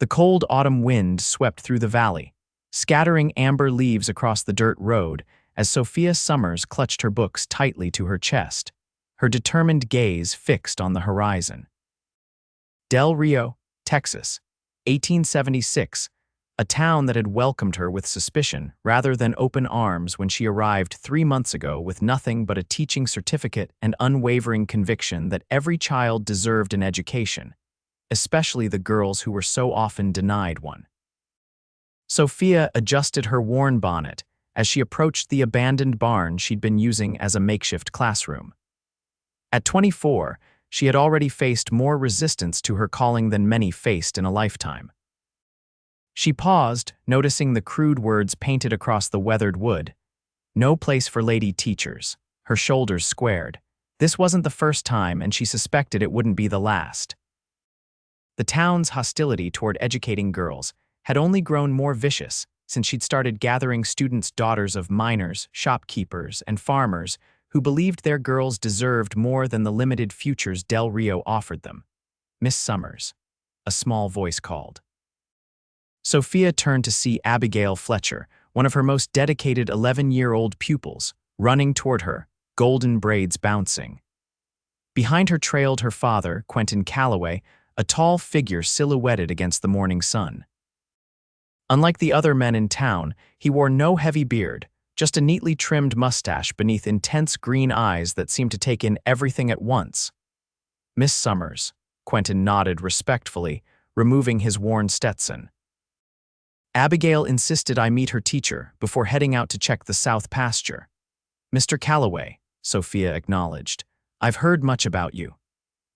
The cold autumn wind swept through the valley, scattering amber leaves across the dirt road as Sophia Summers clutched her books tightly to her chest, her determined gaze fixed on the horizon. Del Rio, Texas, 1876, a town that had welcomed her with suspicion rather than open arms when she arrived 3 months ago with nothing but a teaching certificate and unwavering conviction that every child deserved an education, especially the girls who were so often denied one. Sophia adjusted her worn bonnet as she approached the abandoned barn she'd been using as a makeshift classroom. At 24, she had already faced more resistance to her calling than many faced in a lifetime. She paused, noticing the crude words painted across the weathered wood. No place for lady teachers. Her shoulders squared. This wasn't the first time, and she suspected it wouldn't be the last. The town's hostility toward educating girls had only grown more vicious since she'd started gathering students' daughters of miners, shopkeepers, and farmers who believed their girls deserved more than the limited futures Del Rio offered them. "Miss Summers," a small voice called. Sophia turned to see Abigail Fletcher, one of her most dedicated 11-year-old pupils, running toward her, golden braids bouncing. Behind her trailed her father, Quentin Calloway, a tall figure silhouetted against the morning sun. Unlike the other men in town, he wore no heavy beard, just a neatly trimmed mustache beneath intense green eyes that seemed to take in everything at once. "Miss Summers," Quentin nodded respectfully, removing his worn Stetson. "Abigail insisted I meet her teacher before heading out to check the south pasture." "Mr. Calloway," Sophia acknowledged, "I've heard much about you."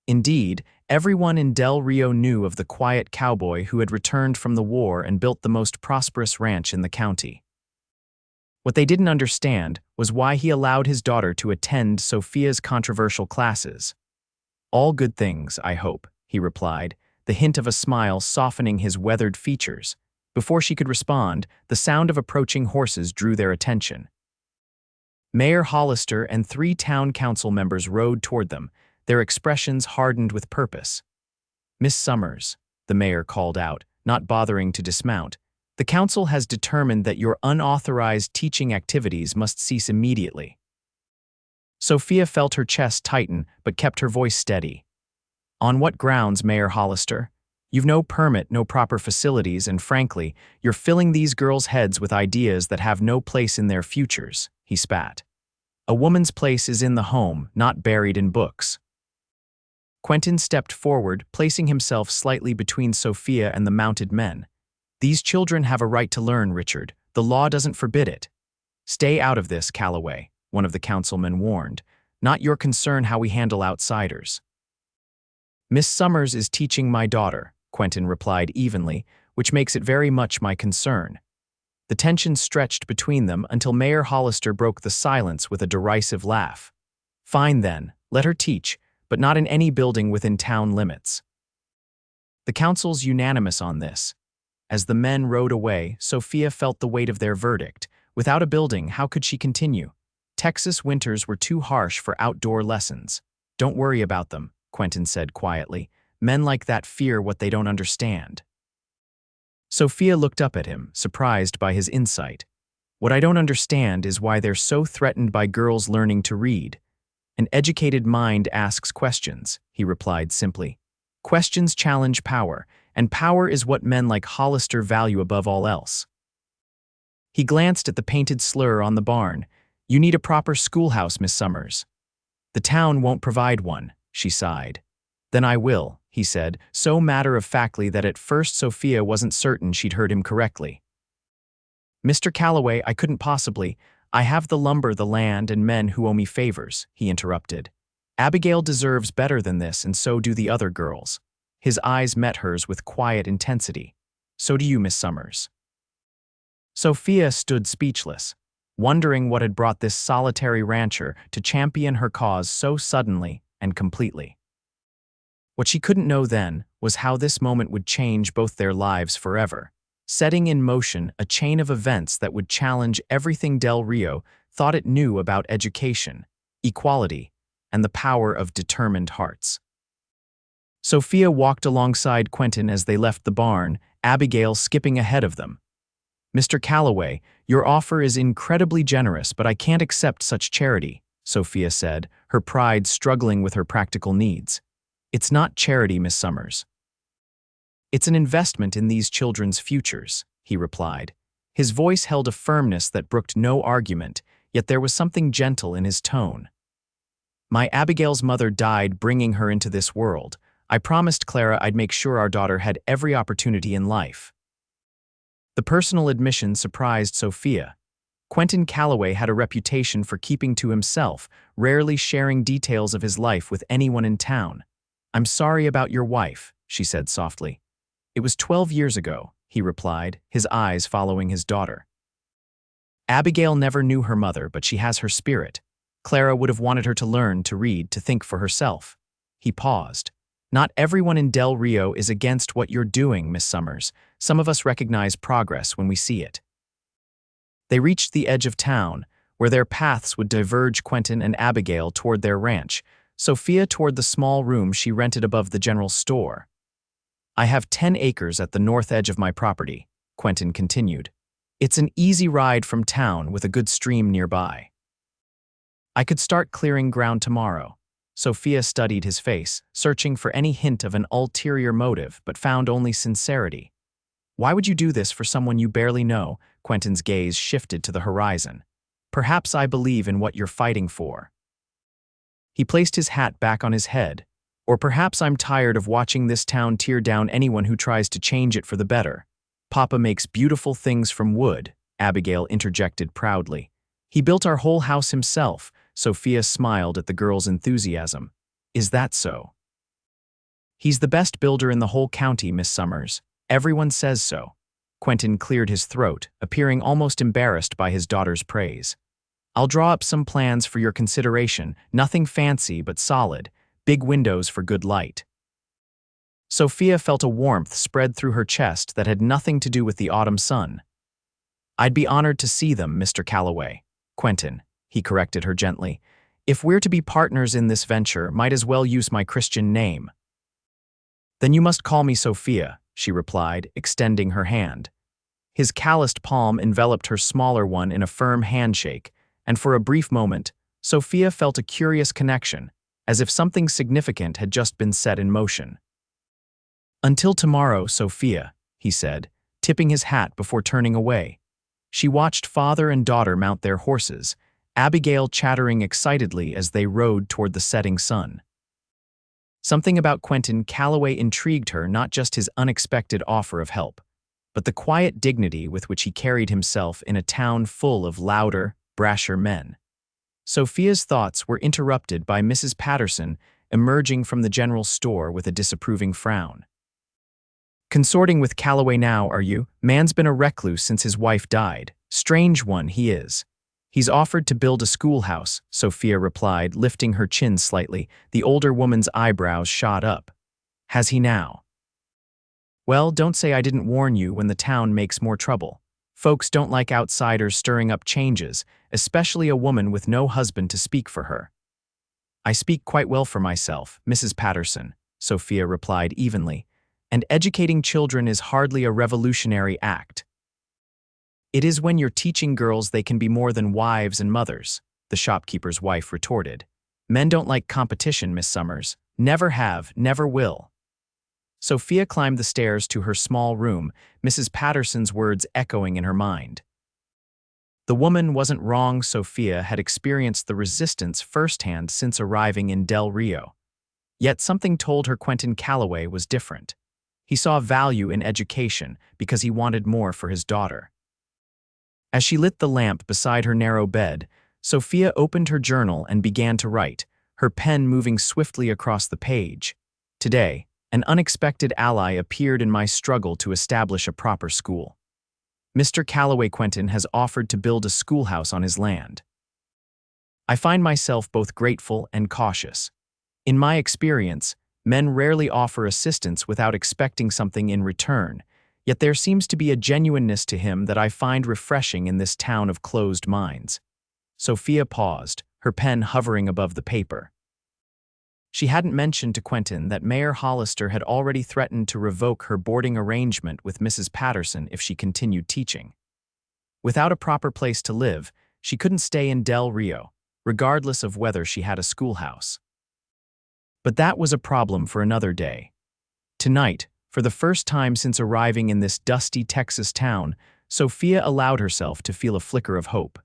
Indeed, everyone in Del Rio knew of the quiet cowboy who had returned from the war and built the most prosperous ranch in the county. What they didn't understand was why he allowed his daughter to attend Sophia's controversial classes. "All good things, I hope," he replied, the hint of a smile softening his weathered features. Before she could respond, the sound of approaching horses drew their attention. Mayor Hollister and 3 town council members rode toward them, their expressions hardened with purpose. "Miss Summers," the mayor called out, not bothering to dismount, "the council has determined that your unauthorized teaching activities must cease immediately." Sophia felt her chest tighten but kept her voice steady. "On what grounds, Mayor Hollister? You've no permit, no proper facilities, and frankly, you're filling these girls' heads with ideas that have no place in their futures," he spat. "A woman's place is in the home, not buried in books." Quentin stepped forward, placing himself slightly between Sophia and the mounted men. "These children have a right to learn, Richard. The law doesn't forbid it." "Stay out of this, Calloway," one of the councilmen warned. "Not your concern how we handle outsiders." "Miss Summers is teaching my daughter," Quentin replied evenly, "which makes it very much my concern." The tension stretched between them until Mayor Hollister broke the silence with a derisive laugh. "Fine then, let her teach, but not in any building within town limits." The council's unanimous on this. As the men rode away, Sophia felt the weight of their verdict. Without a building, how could she continue? Texas winters were too harsh for outdoor lessons. "Don't worry about them," Quentin said quietly. "Men like that fear what they don't understand." Sophia looked up at him, surprised by his insight. "What I don't understand is why they're so threatened by girls learning to read." "An educated mind asks questions," he replied simply. "Questions challenge power, and power is what men like Hollister value above all else." He glanced at the painted slur on the barn. "You need a proper schoolhouse, Miss Summers." "The town won't provide one," she sighed. "Then I will," he said, so matter-of-factly that at first Sophia wasn't certain she'd heard him correctly. "Mr. Calloway, I couldn't possibly. I have the lumber, the land, and men who owe me favors," he interrupted. "Abigail deserves better than this, and so do the other girls." His eyes met hers with quiet intensity. "So do you, Miss Summers." Sophia stood speechless, wondering what had brought this solitary rancher to champion her cause so suddenly and completely. What she couldn't know then was how this moment would change both their lives forever, setting in motion a chain of events that would challenge everything Del Rio thought it knew about education, equality, and the power of determined hearts. Sophia walked alongside Quentin as they left the barn, Abigail skipping ahead of them. "Mr. Calloway, your offer is incredibly generous, but I can't accept such charity," Sophia said, her pride struggling with her practical needs. "It's not charity, Miss Summers. It's an investment in these children's futures," he replied. His voice held a firmness that brooked no argument, yet there was something gentle in his tone. "My Abigail's mother died bringing her into this world. I promised Clara I'd make sure our daughter had every opportunity in life." The personal admission surprised Sophia. Quentin Calloway had a reputation for keeping to himself, rarely sharing details of his life with anyone in town. "I'm sorry about your wife," she said softly. "It was 12 years ago," he replied, his eyes following his daughter. "Abigail never knew her mother, but she has her spirit. Clara would have wanted her to learn, to read, to think for herself." He paused. "Not everyone in Del Rio is against what you're doing, Miss Summers. Some of us recognize progress when we see it." They reached the edge of town, where their paths would diverge, Quentin and Abigail toward their ranch, Sophia toward the small room she rented above the general store. "I have 10 acres at the north edge of my property," Quentin continued. "It's an easy ride from town with a good stream nearby. I could start clearing ground tomorrow." Sophia studied his face, searching for any hint of an ulterior motive, but found only sincerity. "Why would you do this for someone you barely know?" Quentin's gaze shifted to the horizon. "Perhaps I believe in what you're fighting for." He placed his hat back on his head. "Or perhaps I'm tired of watching this town tear down anyone who tries to change it for the better." "Papa makes beautiful things from wood," Abigail interjected proudly. "He built our whole house himself." Sophia smiled at the girl's enthusiasm. "Is that so?" "He's the best builder in the whole county, Miss Summers. Everyone says so." Quentin cleared his throat, appearing almost embarrassed by his daughter's praise. "I'll draw up some plans for your consideration, nothing fancy but solid, big windows for good light." Sophia felt a warmth spread through her chest that had nothing to do with the autumn sun. "I'd be honored to see them, Mr. Calloway." "Quentin," he corrected her gently. "If we're to be partners in this venture, might as well use my Christian name." "Then you must call me Sophia," she replied, extending her hand. His calloused palm enveloped her smaller one in a firm handshake, and for a brief moment, Sophia felt a curious connection, as if something significant had just been set in motion. "Until tomorrow, Sophia," he said, tipping his hat before turning away. She watched father and daughter mount their horses, Abigail chattering excitedly as they rode toward the setting sun. Something about Quentin Calloway intrigued her, not just his unexpected offer of help, but the quiet dignity with which he carried himself in a town full of louder, brasher men. Sophia's thoughts were interrupted by Mrs. Patterson emerging from the general store with a disapproving frown. "Consorting with Calloway now, are you? Man's been a recluse since his wife died. Strange one he is." "He's offered to build a schoolhouse," Sophia replied, lifting her chin slightly. The older woman's eyebrows shot up. "Has he now?" "Well, don't say I didn't warn you when the town makes more trouble. Folks don't like outsiders stirring up changes, especially a woman with no husband to speak for her." "I speak quite well for myself, Mrs. Patterson," Sophia replied evenly, "and educating children is hardly a revolutionary act." "It is when you're teaching girls they can be more than wives and mothers," the shopkeeper's wife retorted. "Men don't like competition, Miss Summers. Never have, never will." Sophia climbed the stairs to her small room, Mrs. Patterson's words echoing in her mind. The woman wasn't wrong. Sophia had experienced the resistance firsthand since arriving in Del Rio. Yet something told her Quentin Calloway was different. He saw value in education because he wanted more for his daughter. As she lit the lamp beside her narrow bed, Sophia opened her journal and began to write, her pen moving swiftly across the page. "Today, an unexpected ally appeared in my struggle to establish a proper school. Mr. Calloway Quentin has offered to build a schoolhouse on his land. I find myself both grateful and cautious. In my experience, men rarely offer assistance without expecting something in return, yet there seems to be a genuineness to him that I find refreshing in this town of closed minds." Sophia paused, her pen hovering above the paper. She hadn't mentioned to Quentin that Mayor Hollister had already threatened to revoke her boarding arrangement with Mrs. Patterson if she continued teaching. Without a proper place to live, she couldn't stay in Del Rio, regardless of whether she had a schoolhouse. But that was a problem for another day. Tonight, for the first time since arriving in this dusty Texas town, Sophia allowed herself to feel a flicker of hope.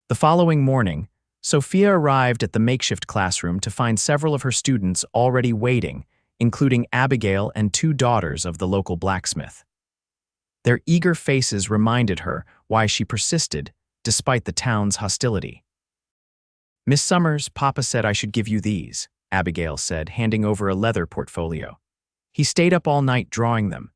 The following morning, Sophia arrived at the makeshift classroom to find several of her students already waiting, including Abigail and 2 daughters of the local blacksmith. Their eager faces reminded her why she persisted, despite the town's hostility. "Miss Summers, Papa said I should give you these," Abigail said, handing over a leather portfolio. "He stayed up all night drawing them."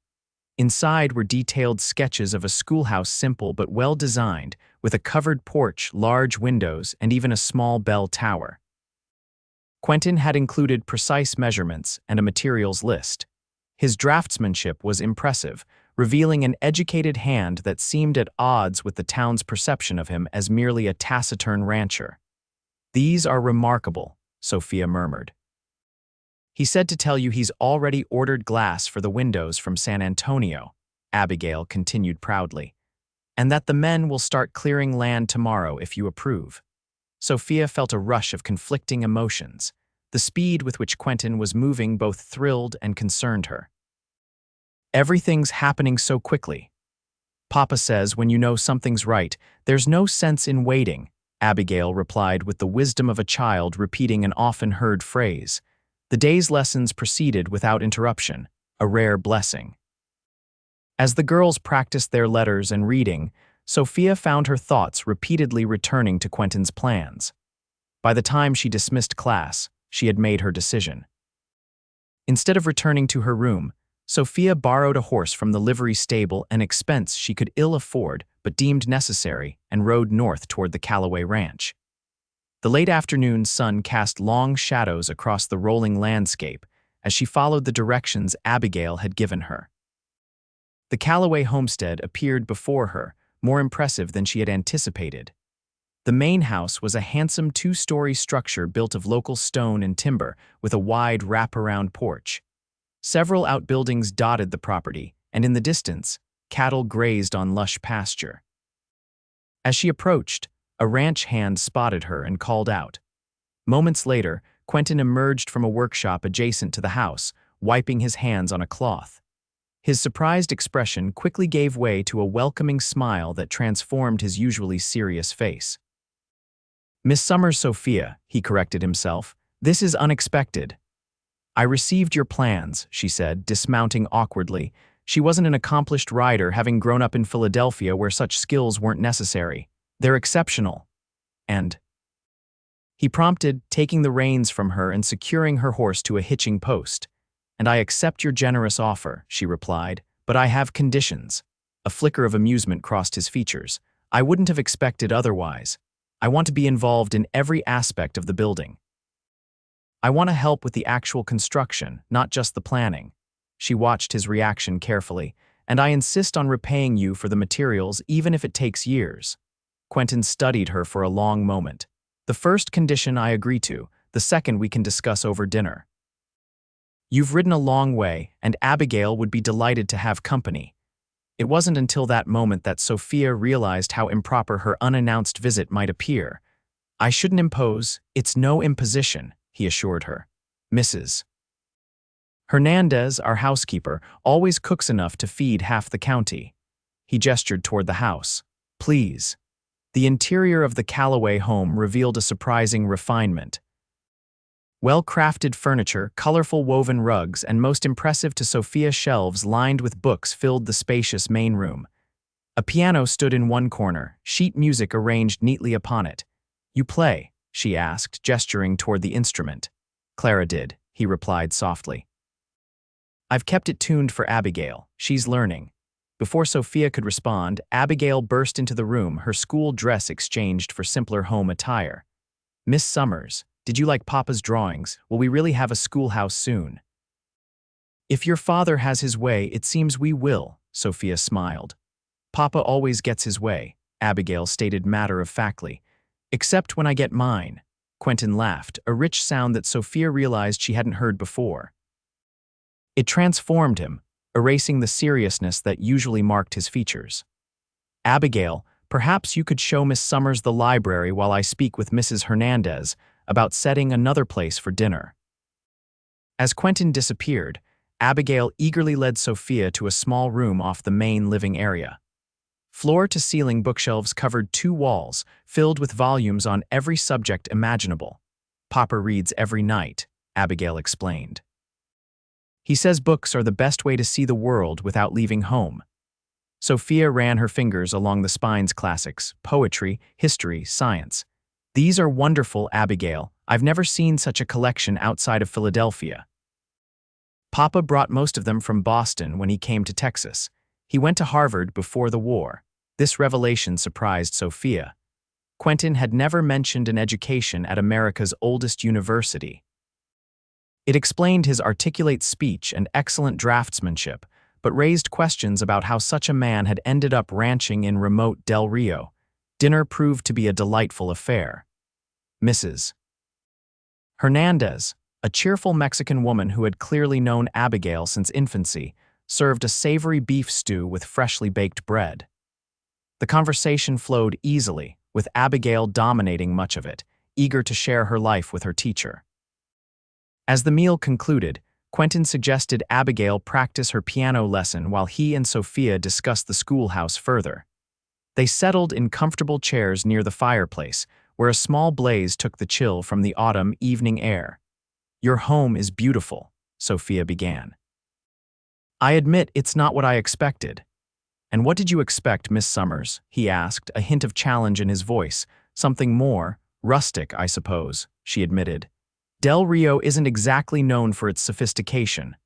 Inside were detailed sketches of a schoolhouse, simple but well-designed, with a covered porch, large windows, and even a small bell tower. Quentin had included precise measurements and a materials list. His draftsmanship was impressive, revealing an educated hand that seemed at odds with the town's perception of him as merely a taciturn rancher. "These are remarkable," Sophia murmured. "He said to tell you he's already ordered glass for the windows from San Antonio," Abigail continued proudly, "and that the men will start clearing land tomorrow if you approve." Sophia felt a rush of conflicting emotions. The speed with which Quentin was moving both thrilled and concerned her. "Everything's happening so quickly. Papa says when you know something's right, there's no sense in waiting," Abigail replied with the wisdom of a child repeating an often-heard phrase. The day's lessons proceeded without interruption, a rare blessing. As the girls practiced their letters and reading, Sophia found her thoughts repeatedly returning to Quentin's plans. By the time she dismissed class, she had made her decision. Instead of returning to her room, Sophia borrowed a horse from the livery stable, an expense she could ill afford but deemed necessary, and rode north toward the Calloway ranch. The late afternoon sun cast long shadows across the rolling landscape as she followed the directions Abigail had given her. The Calloway homestead appeared before her, more impressive than she had anticipated. The main house was a handsome 2-story structure built of local stone and timber, with a wide wraparound porch. Several outbuildings dotted the property, and in the distance, cattle grazed on lush pasture. As she approached, a ranch hand spotted her and called out. Moments later, Quentin emerged from a workshop adjacent to the house, wiping his hands on a cloth. His surprised expression quickly gave way to a welcoming smile that transformed his usually serious face. "Miss Summers, Sophia," he corrected himself, "this is unexpected." "I received your plans," she said, dismounting awkwardly. She wasn't an accomplished rider, having grown up in Philadelphia where such skills weren't necessary. "They're exceptional." And he prompted, taking the reins from her and securing her horse to a hitching post. "And I accept your generous offer," she replied, "but I have conditions." A flicker of amusement crossed his features. "I wouldn't have expected otherwise. I want to be involved in every aspect of the building. I want to help with the actual construction, not just the planning." She watched his reaction carefully. "And I insist on repaying you for the materials even if it takes years." Quentin studied her for a long moment. "The first condition I agree to, the second we can discuss over dinner." "You've ridden a long way, and Abigail would be delighted to have company." It wasn't until that moment that Sophia realized how improper her unannounced visit might appear. "I shouldn't impose. It's no imposition," he assured her. "Mrs. Hernandez, our housekeeper, always cooks enough to feed half the county." He gestured toward the house. "Please." The interior of the Calloway home revealed a surprising refinement. Well-crafted furniture, colorful woven rugs, and most impressive to Sophia, shelves lined with books filled the spacious main room. A piano stood in one corner, sheet music arranged neatly upon it. "You play?" she asked, gesturing toward the instrument. "Clara did," he replied softly. "I've kept it tuned for Abigail. She's learning." Before Sophia could respond, Abigail burst into the room, her school dress exchanged for simpler home attire. "Miss Summers, did you like Papa's drawings? Will we really have a schoolhouse soon?" "If your father has his way, it seems we will," Sophia smiled. "Papa always gets his way," Abigail stated matter-of-factly. "Except when I get mine." Quentin laughed, a rich sound that Sophia realized she hadn't heard before. It transformed him, erasing the seriousness that usually marked his features. Abigail, perhaps you could show Miss Summers the library while I speak with Mrs. Hernandez about setting another place for dinner. As Quentin disappeared, Abigail eagerly led Sophia to a small room off the main living area. Floor-to-ceiling bookshelves covered 2 walls, filled with volumes on every subject imaginable. Papa reads every night, Abigail explained. He says books are the best way to see the world without leaving home. Sophia ran her fingers along the spine's classics, poetry, history, science. These are wonderful, Abigail. I've never seen such a collection outside of Philadelphia. Papa brought most of them from Boston when he came to Texas. He went to Harvard before the war. This revelation surprised Sophia. Quentin had never mentioned an education at America's oldest university. It explained his articulate speech and excellent draftsmanship, but raised questions about how such a man had ended up ranching in remote Del Rio. Dinner proved to be a delightful affair. Mrs. Hernandez, a cheerful Mexican woman who had clearly known Abigail since infancy, served a savory beef stew with freshly baked bread. The conversation flowed easily, with Abigail dominating much of it, eager to share her life with her teacher. As the meal concluded, Quentin suggested Abigail practice her piano lesson while he and Sophia discussed the schoolhouse further. They settled in comfortable chairs near the fireplace, where a small blaze took the chill from the autumn evening air. "Your home is beautiful," Sophia began. "I admit it's not what I expected." "And what did you expect, Miss Summers?" he asked, a hint of challenge in his voice. "Something more rustic, I suppose," she admitted. "Del Rio isn't exactly known for its sophistication."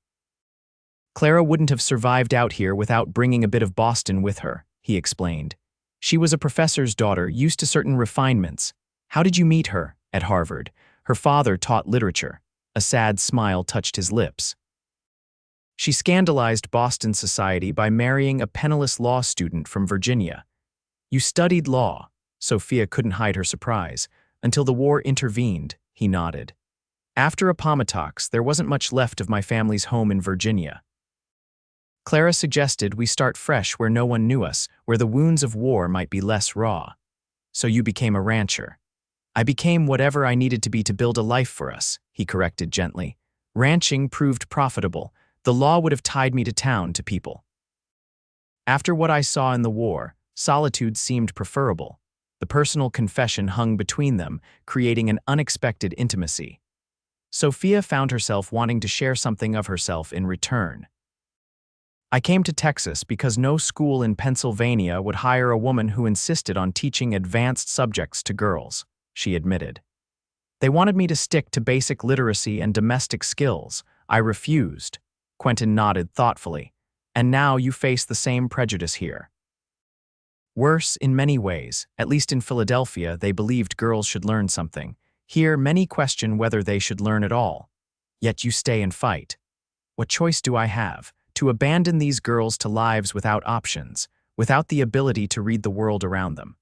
"Clara wouldn't have survived out here without bringing a bit of Boston with her," he explained. "She was a professor's daughter, used to certain refinements. How did you meet her?" "At Harvard. Her father taught literature." A sad smile touched his lips. "She scandalized Boston society by marrying a penniless law student from Virginia." "You studied law?" Sophia couldn't hide her surprise. "Until the war intervened," he nodded. "After Appomattox, there wasn't much left of my family's home in Virginia. Clara suggested we start fresh where no one knew us, where the wounds of war might be less raw. So you became a rancher." "I became whatever I needed to be to build a life for us," he corrected gently. "Ranching proved profitable. The law would have tied me to town, to people. After what I saw in the war, solitude seemed preferable." The personal confession hung between them, creating an unexpected intimacy. Sophia found herself wanting to share something of herself in return. "I came to Texas because no school in Pennsylvania would hire a woman who insisted on teaching advanced subjects to girls," she admitted. "They wanted me to stick to basic literacy and domestic skills. I refused." Quentin nodded thoughtfully. "And now you face the same prejudice here." "Worse in many ways. At least in Philadelphia, they believed girls should learn something. Here, many question whether they should learn at all. Yet you stay and fight." "What choice do I have? To abandon these girls to lives without options, without the ability to read the world around them."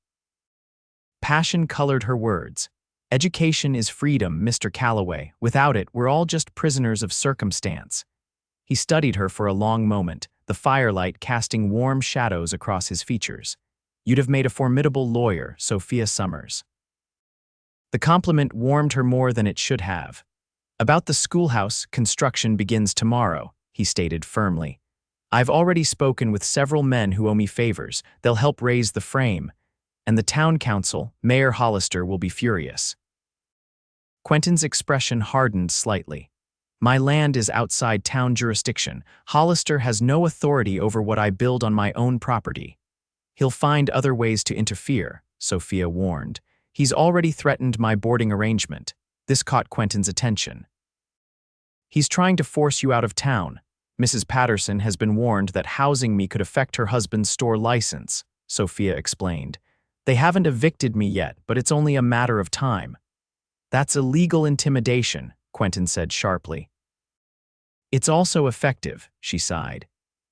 Passion colored her words. "Education is freedom, Mr. Calloway. Without it, we're all just prisoners of circumstance." He studied her for a long moment, the firelight casting warm shadows across his features. "You'd have made a formidable lawyer, Sophia Summers." The compliment warmed her more than it should have. "About the schoolhouse, construction begins tomorrow," he stated firmly. "I've already spoken with several men who owe me favors. They'll help raise the frame. And the town council, Mayor Hollister, will be furious." Quentin's expression hardened slightly. "My land is outside town jurisdiction. Hollister has no authority over what I build on my own property." "He'll find other ways to interfere," Sophia warned. "He's already threatened my boarding arrangement." This caught Quentin's attention. "He's trying to force you out of town. Mrs. Patterson has been warned that housing me could affect her husband's store license," Sophia explained. "They haven't evicted me yet, but it's only a matter of time." "That's illegal intimidation," Quentin said sharply. "It's also effective," she sighed.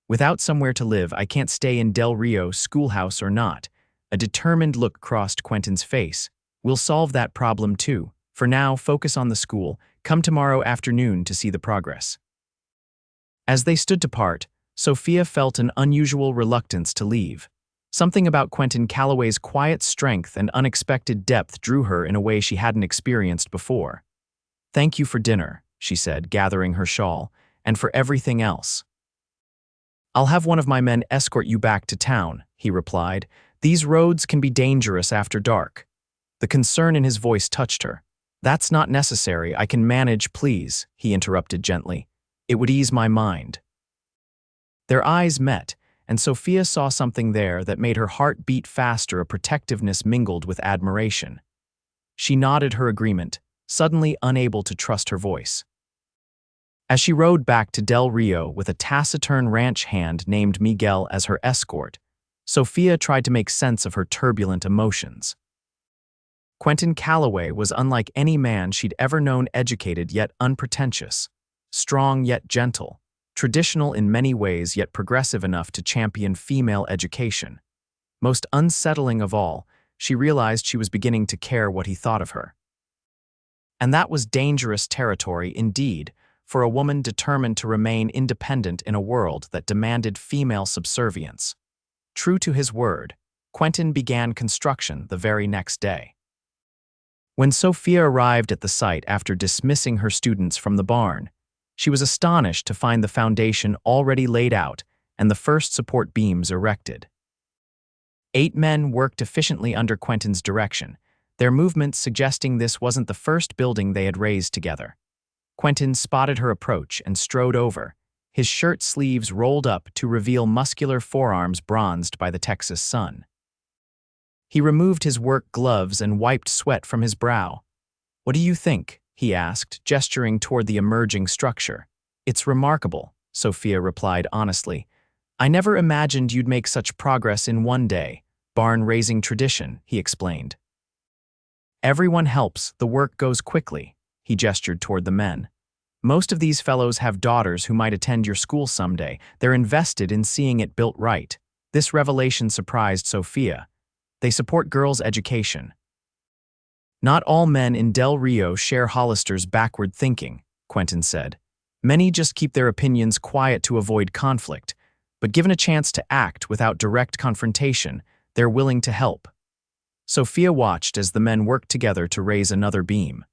"Without somewhere to live, I can't stay in Del Rio, schoolhouse or not." A determined look crossed Quentin's face. "We'll solve that problem too. For now, focus on the school. Come tomorrow afternoon to see the progress." As they stood to part, Sophia felt an unusual reluctance to leave. Something about Quentin Calloway's quiet strength and unexpected depth drew her in a way she hadn't experienced before. "Thank you for dinner," she said, gathering her shawl, "and for everything else." "I'll have one of my men escort you back to town," he replied. "These roads can be dangerous after dark." The concern in his voice touched her. "That's not necessary. I can manage, please," he interrupted gently. "It would ease my mind." Their eyes met, and Sophia saw something there that made her heart beat faster, a protectiveness mingled with admiration. She nodded her agreement, suddenly unable to trust her voice. As she rode back to Del Rio with a taciturn ranch hand named Miguel as her escort, Sophia tried to make sense of her turbulent emotions. Quentin Calloway was unlike any man she'd ever known, educated yet unpretentious, strong yet gentle, traditional in many ways yet progressive enough to champion female education. Most unsettling of all, she realized she was beginning to care what he thought of her. And that was dangerous territory indeed, for a woman determined to remain independent in a world that demanded female subservience. True to his word, Quentin began construction the very next day. When Sophia arrived at the site after dismissing her students from the barn, she was astonished to find the foundation already laid out and the first support beams erected. 8 men worked efficiently under Quentin's direction, their movements suggesting this wasn't the first building they had raised together. Quentin spotted her approach and strode over, his shirt sleeves rolled up to reveal muscular forearms bronzed by the Texas sun. He removed his work gloves and wiped sweat from his brow. "What do you think?" he asked, gesturing toward the emerging structure. "It's remarkable," Sophia replied honestly. "I never imagined you'd make such progress in one day. Barn-raising tradition," he explained. "Everyone helps, the work goes quickly," he gestured toward the men. "Most of these fellows have daughters who might attend your school someday. They're invested in seeing it built right." This revelation surprised Sophia. They support girls' education. "Not all men in Del Rio share Hollister's backward thinking," Quentin said. "Many just keep their opinions quiet to avoid conflict, but given a chance to act without direct confrontation, they're willing to help." Sophia watched as the men worked together to raise another beam.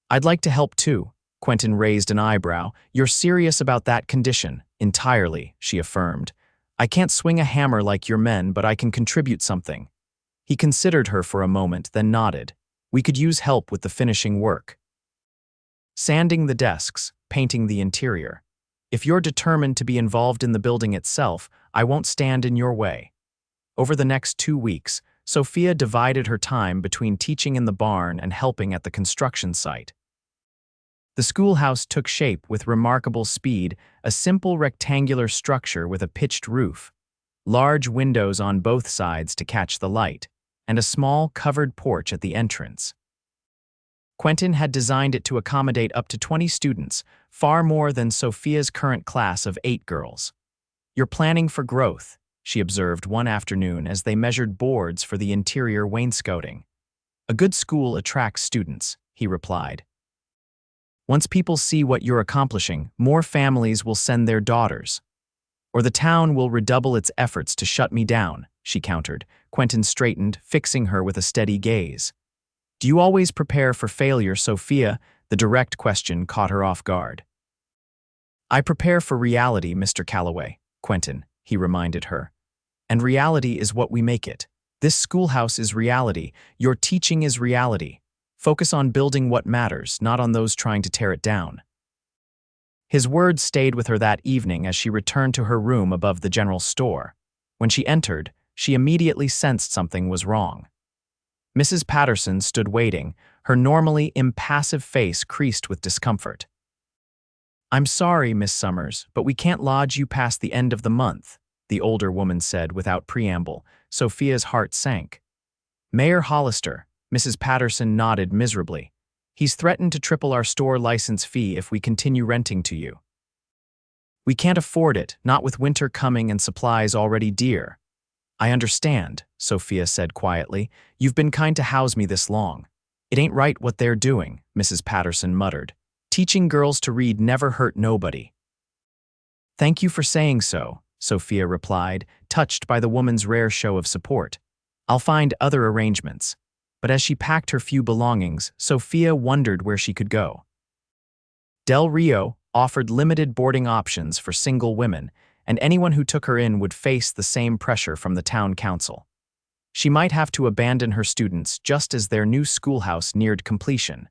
"I'd like to help too," Quentin raised an eyebrow. "You're serious about that condition?" "Entirely," she affirmed. "I can't swing a hammer like your men, but I can contribute something." He considered her for a moment, then nodded. "We could use help with the finishing work. Sanding the desks, painting the interior. If you're determined to be involved in the building itself, I won't stand in your way." Over the next 2 weeks, Sophia divided her time between teaching in the barn and helping at the construction site. The schoolhouse took shape with remarkable speed, a simple rectangular structure with a pitched roof, large windows on both sides to catch the light, and a small covered porch at the entrance. Quentin had designed it to accommodate up to 20 students, far more than Sophia's current class of 8 girls. "You're planning for growth," she observed one afternoon as they measured boards for the interior wainscoting. "A good school attracts students," he replied. "Once people see what you're accomplishing, more families will send their daughters. Or the town will redouble its efforts to shut me down," she countered. Quentin straightened, fixing her with a steady gaze. "Do you always prepare for failure, Sophia?" The direct question caught her off guard. "I prepare for reality, Mr. Calloway," Quentin, he reminded her. "And reality is what we make it. This schoolhouse is reality. Your teaching is reality. Focus on building what matters, not on those trying to tear it down." His words stayed with her that evening as she returned to her room above the general store. When she entered, she immediately sensed something was wrong. Mrs. Patterson stood waiting, her normally impassive face creased with discomfort. "I'm sorry, Miss Summers, but we can't lodge you past the end of the month," the older woman said without preamble. Sophia's heart sank. "Mayor Hollister," Mrs. Patterson nodded miserably. "He's threatened to triple our store license fee if we continue renting to you." "We can't afford it, not with winter coming and supplies already dear." "I understand," Sophia said quietly. "You've been kind to house me this long." "It ain't right what they're doing," Mrs. Patterson muttered. "Teaching girls to read never hurt nobody." "Thank you for saying so," Sophia replied, touched by the woman's rare show of support. "I'll find other arrangements." But as she packed her few belongings, Sophia wondered where she could go. Del Rio offered limited boarding options for single women, and anyone who took her in would face the same pressure from the town council. She might have to abandon her students just as their new schoolhouse neared completion.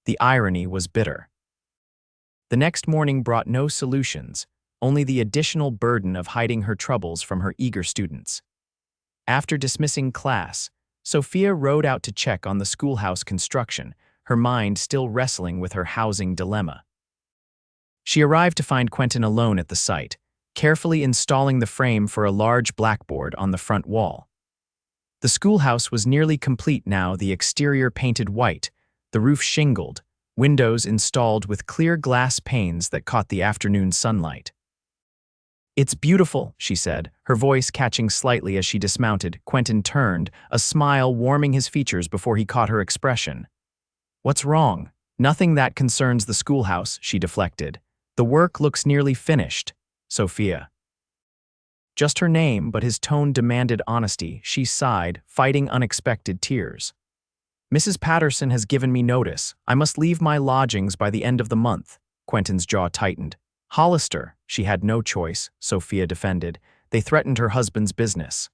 The irony was bitter. The next morning brought no solutions, only the additional burden of hiding her troubles from her eager students. After dismissing class, Sophia rode out to check on the schoolhouse construction, her mind still wrestling with her housing dilemma. She arrived to find Quentin alone at the site, carefully installing the frame for a large blackboard on the front wall. The schoolhouse was nearly complete now, the exterior painted white, the roof shingled, windows installed with clear glass panes that caught the afternoon sunlight. "It's beautiful," she said, her voice catching slightly as she dismounted. Quentin turned, a smile warming his features before he caught her expression. "What's wrong?" "Nothing that concerns the schoolhouse," she deflected. "The work looks nearly finished." "Sophia." Just her name, but his tone demanded honesty. She sighed, fighting unexpected tears. "Mrs. Patterson has given me notice. I must leave my lodgings by the end of the month." Quentin's jaw tightened. "Hollister." "She had no choice," Sophia defended. "They threatened her husband's business."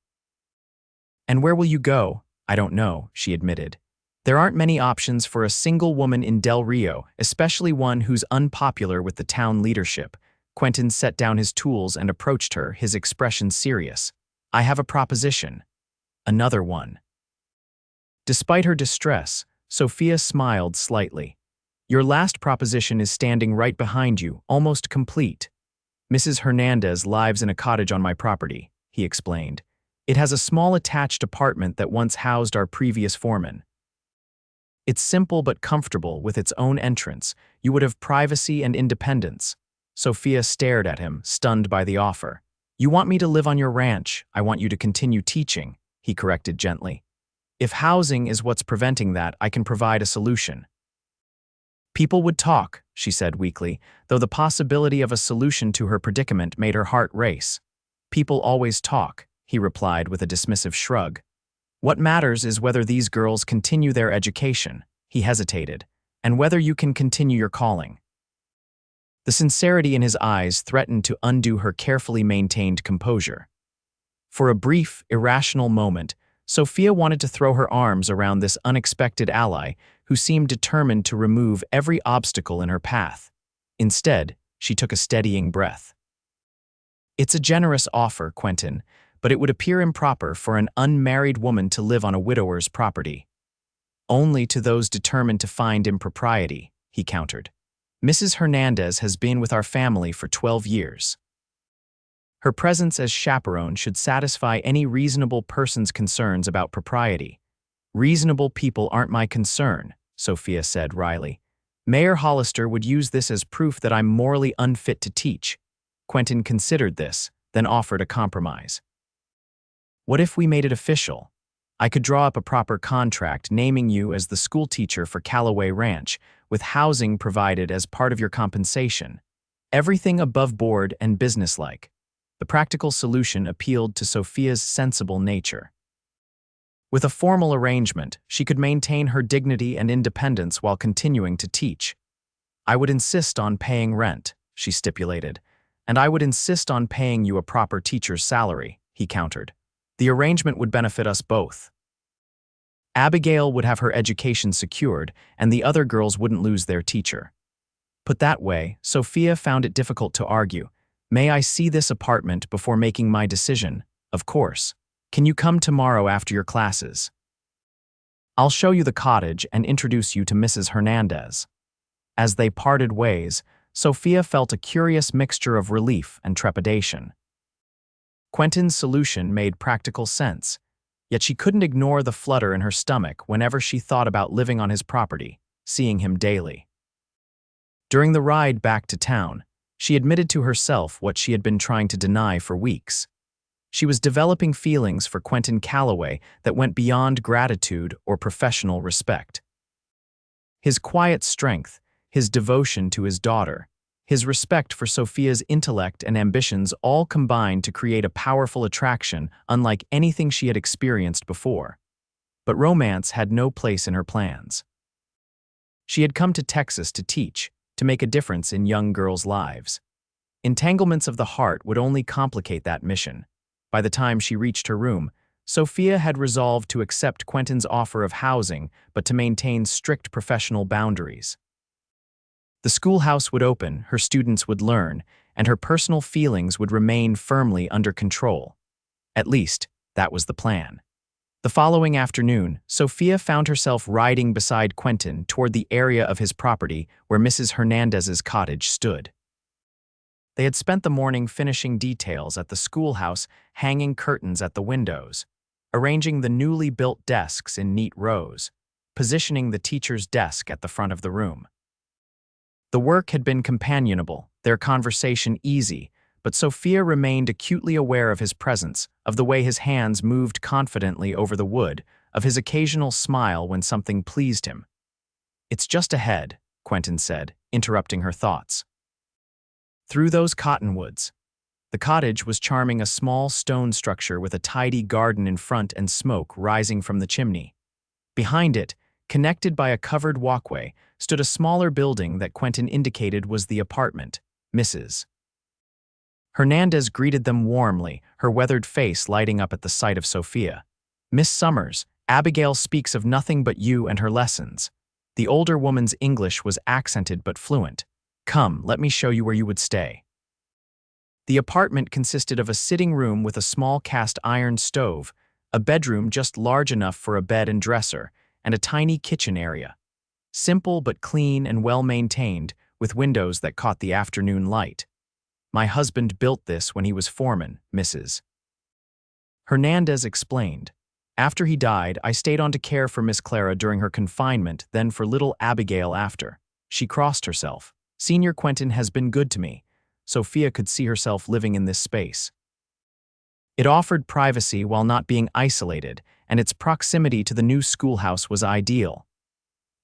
"And where will you go?" "I don't know," she admitted. "There aren't many options for a single woman in Del Rio, especially one who's unpopular with the town leadership." Quentin set down his tools and approached her, his expression serious. "I have a proposition." "Another one." Despite her distress, Sophia smiled slightly. "Your last proposition is standing right behind you, almost complete." "Mrs. Hernandez lives in a cottage on my property," he explained. "It has a small attached apartment that once housed our previous foreman. It's simple but comfortable with its own entrance. You would have privacy and independence." Sophia stared at him, stunned by the offer. "You want me to live on your ranch. I want you to continue teaching," he corrected gently. "If housing is what's preventing that, I can provide a solution." "People would talk," she said weakly, though the possibility of a solution to her predicament made her heart race. "People always talk," he replied with a dismissive shrug. "What matters is whether these girls continue their education," he hesitated, "and whether you can continue your calling." The sincerity in his eyes threatened to undo her carefully maintained composure. For a brief, irrational moment, Sophia wanted to throw her arms around this unexpected ally who seemed determined to remove every obstacle in her path. Instead, she took a steadying breath. "It's a generous offer, Quentin, but it would appear improper for an unmarried woman to live on a widower's property." "Only to those determined to find impropriety," he countered. "Mrs. Hernandez has been with our family for 12 years. Her presence as chaperone should satisfy any reasonable person's concerns about propriety." "Reasonable people aren't my concern," Sophia said wryly. "Mayor Hollister would use this as proof that I'm morally unfit to teach." Quentin considered this, then offered a compromise. "What if we made it official? I could draw up a proper contract naming you as the school teacher for Calloway Ranch, with housing provided as part of your compensation. Everything above board and businesslike." The practical solution appealed to Sophia's sensible nature. With a formal arrangement, she could maintain her dignity and independence while continuing to teach. "I would insist on paying rent," she stipulated, "and I would insist on paying you a proper teacher's salary," he countered. "The arrangement would benefit us both. Abigail would have her education secured, and the other girls wouldn't lose their teacher." Put that way, Sophia found it difficult to argue. "May I see this apartment before making my decision?" "Of course. Can you come tomorrow after your classes? I'll show you the cottage and introduce you to Mrs. Hernandez." As they parted ways, Sophia felt a curious mixture of relief and trepidation. Quentin's solution made practical sense, yet she couldn't ignore the flutter in her stomach whenever she thought about living on his property, seeing him daily. During the ride back to town, she admitted to herself what she had been trying to deny for weeks. She was developing feelings for Quentin Calloway that went beyond gratitude or professional respect. His quiet strength, his devotion to his daughter, his respect for Sophia's intellect and ambitions all combined to create a powerful attraction unlike anything she had experienced before. But romance had no place in her plans. She had come to Texas to teach, to make a difference in young girls' lives. Entanglements of the heart would only complicate that mission. By the time she reached her room, Sophia had resolved to accept Quentin's offer of housing, but to maintain strict professional boundaries. The schoolhouse would open, her students would learn, and her personal feelings would remain firmly under control. At least, that was the plan. The following afternoon, Sophia found herself riding beside Quentin toward the area of his property where Mrs. Hernandez's cottage stood. They had spent the morning finishing details at the schoolhouse, hanging curtains at the windows, arranging the newly built desks in neat rows, positioning the teacher's desk at the front of the room. The work had been companionable, their conversation easy, but Sophia remained acutely aware of his presence, of the way his hands moved confidently over the wood, of his occasional smile when something pleased him. "It's just ahead," Quentin said, interrupting her thoughts. Through those cottonwoods. The cottage was charming, a small stone structure with a tidy garden in front and smoke rising from the chimney. Behind it, connected by a covered walkway, stood a smaller building that Quentin indicated was the apartment, Mrs. Hernandez greeted them warmly, her weathered face lighting up at the sight of Sophia. "Miss Summers, Abigail speaks of nothing but you and her lessons." The older woman's English was accented but fluent. "Come, let me show you where you would stay." The apartment consisted of a sitting room with a small cast iron stove, a bedroom just large enough for a bed and dresser, and a tiny kitchen area. Simple but clean and well-maintained, with windows that caught the afternoon light. "My husband built this when he was foreman," Mrs. Hernandez explained. "After he died, I stayed on to care for Miss Clara during her confinement, then for little Abigail after." She crossed herself. "Senior Quentin has been good to me." Sophia could see herself living in this space. It offered privacy while not being isolated, and its proximity to the new schoolhouse was ideal.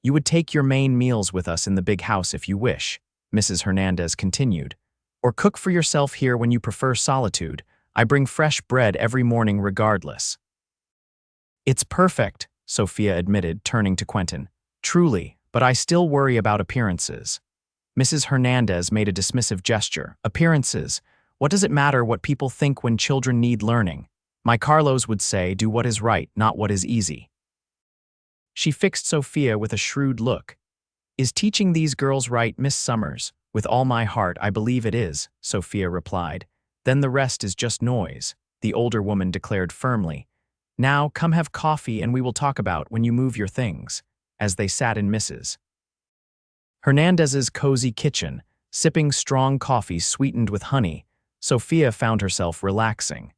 "You would take your main meals with us in the big house if you wish," Mrs. Hernandez continued. "Or cook for yourself here when you prefer solitude. I bring fresh bread every morning regardless." "It's perfect," Sophia admitted, turning to Quentin. "Truly, but I still worry about appearances." Mrs. Hernandez made a dismissive gesture. "Appearances? What does it matter what people think when children need learning? My Carlos would say, do what is right, not what is easy." She fixed Sophia with a shrewd look. "Is teaching these girls right, Miss Summers?" "With all my heart, I believe it is," Sophia replied. "Then the rest is just noise," the older woman declared firmly. "Now, come have coffee and we will talk about when you move your things," as they sat in Mrs. Hernandez's cozy kitchen, sipping strong coffee sweetened with honey. Sophia found herself relaxing.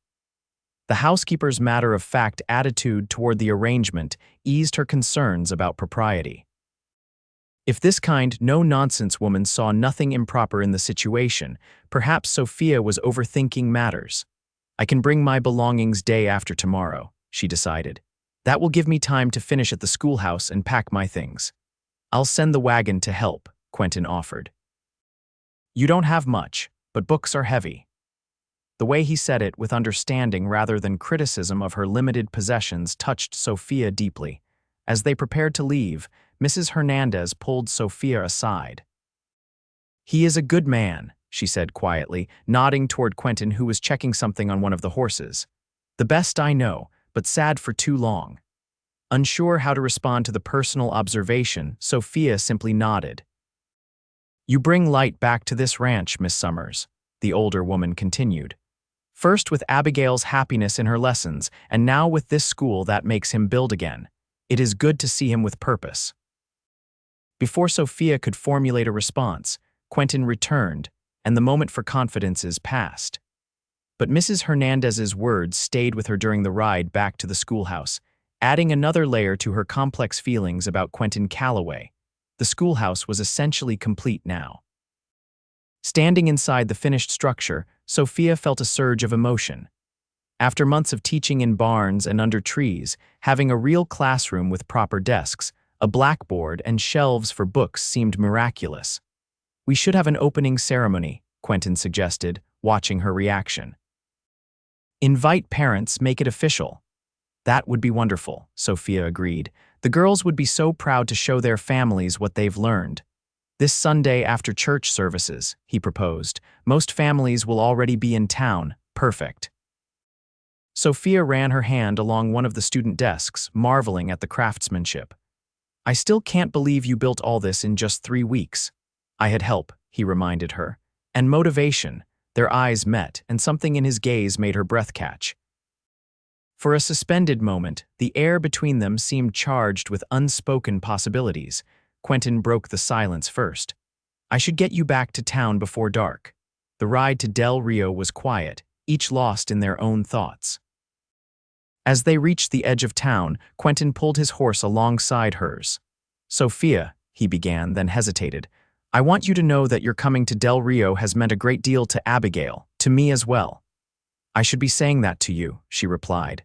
The housekeeper's matter-of-fact attitude toward the arrangement eased her concerns about propriety. If this kind, no-nonsense woman saw nothing improper in the situation, perhaps Sophia was overthinking matters. "I can bring my belongings day after tomorrow," she decided. "That will give me time to finish at the schoolhouse and pack my things." "I'll send the wagon to help," Quentin offered. "You don't have much, but books are heavy." The way he said it with understanding rather than criticism of her limited possessions touched Sophia deeply. As they prepared to leave, Mrs. Hernandez pulled Sophia aside. "He is a good man," she said quietly, nodding toward Quentin, who was checking something on one of the horses. "The best I know, but sad for too long." Unsure how to respond to the personal observation, Sophia simply nodded. "You bring light back to this ranch, Miss Summers," the older woman continued. "First with Abigail's happiness in her lessons, and now with this school that makes him build again. It is good to see him with purpose." Before Sophia could formulate a response, Quentin returned, and the moment for confidences passed. But Mrs. Hernandez's words stayed with her during the ride back to the schoolhouse, adding another layer to her complex feelings about Quentin Calloway. The schoolhouse was essentially complete now. Standing inside the finished structure, Sophia felt a surge of emotion. After months of teaching in barns and under trees, having a real classroom with proper desks, A blackboard and shelves for books seemed miraculous. "We should have an opening ceremony," Quentin suggested, watching her reaction. "Invite parents, make it official." "That would be wonderful," Sophia agreed. "The girls would be so proud to show their families what they've learned." "This Sunday after church services," he proposed. "Most families will already be in town. Perfect." Sophia ran her hand along one of the student desks, marveling at the craftsmanship. "I still can't believe you built all this in just 3 weeks." "I had help," he reminded her. "And motivation." Their eyes met, and something in his gaze made her breath catch. For a suspended moment, the air between them seemed charged with unspoken possibilities. Quentin broke the silence first. "I should get you back to town before dark." The ride to Del Rio was quiet, each lost in their own thoughts. As they reached the edge of town, Quentin pulled his horse alongside hers. "Sophia," he began, then hesitated. "I want you to know that your coming to Del Rio has meant a great deal to Abigail, to me as well." "I should be saying that to you," she replied.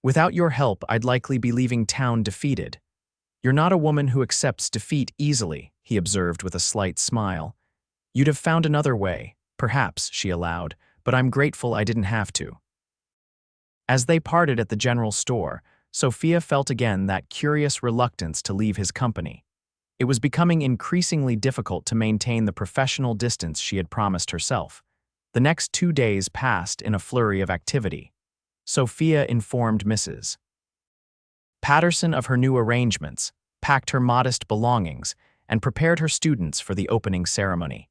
"Without your help, I'd likely be leaving town defeated." "You're not a woman who accepts defeat easily," he observed with a slight smile. "You'd have found another way, perhaps," she allowed, "but I'm grateful I didn't have to." As they parted at the general store, Sophia felt again that curious reluctance to leave his company. It was becoming increasingly difficult to maintain the professional distance she had promised herself. The next 2 days passed in a flurry of activity. Sophia informed Mrs. Patterson of her new arrangements, packed her modest belongings, and prepared her students for the opening ceremony.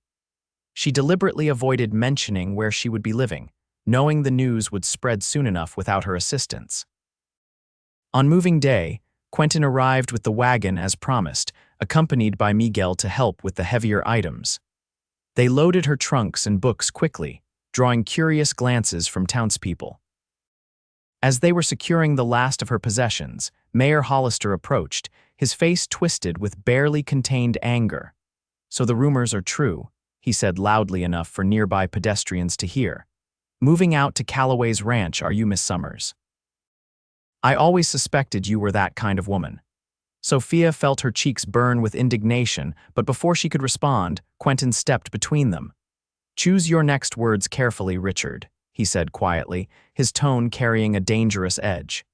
She deliberately avoided mentioning where she would be living, knowing the news would spread soon enough without her assistance. On moving day, Quentin arrived with the wagon as promised, accompanied by Miguel to help with the heavier items. They loaded her trunks and books quickly, drawing curious glances from townspeople. As they were securing the last of her possessions, Mayor Hollister approached, his face twisted with barely contained anger. "So the rumors are true," he said loudly enough for nearby pedestrians to hear. "Moving out to Calloway's ranch, are you, Miss Summers?" "I always suspected you were that kind of woman." Sophia felt her cheeks burn with indignation, but before she could respond, Quentin stepped between them. "Choose your next words carefully, Richard," he said quietly, his tone carrying a dangerous edge.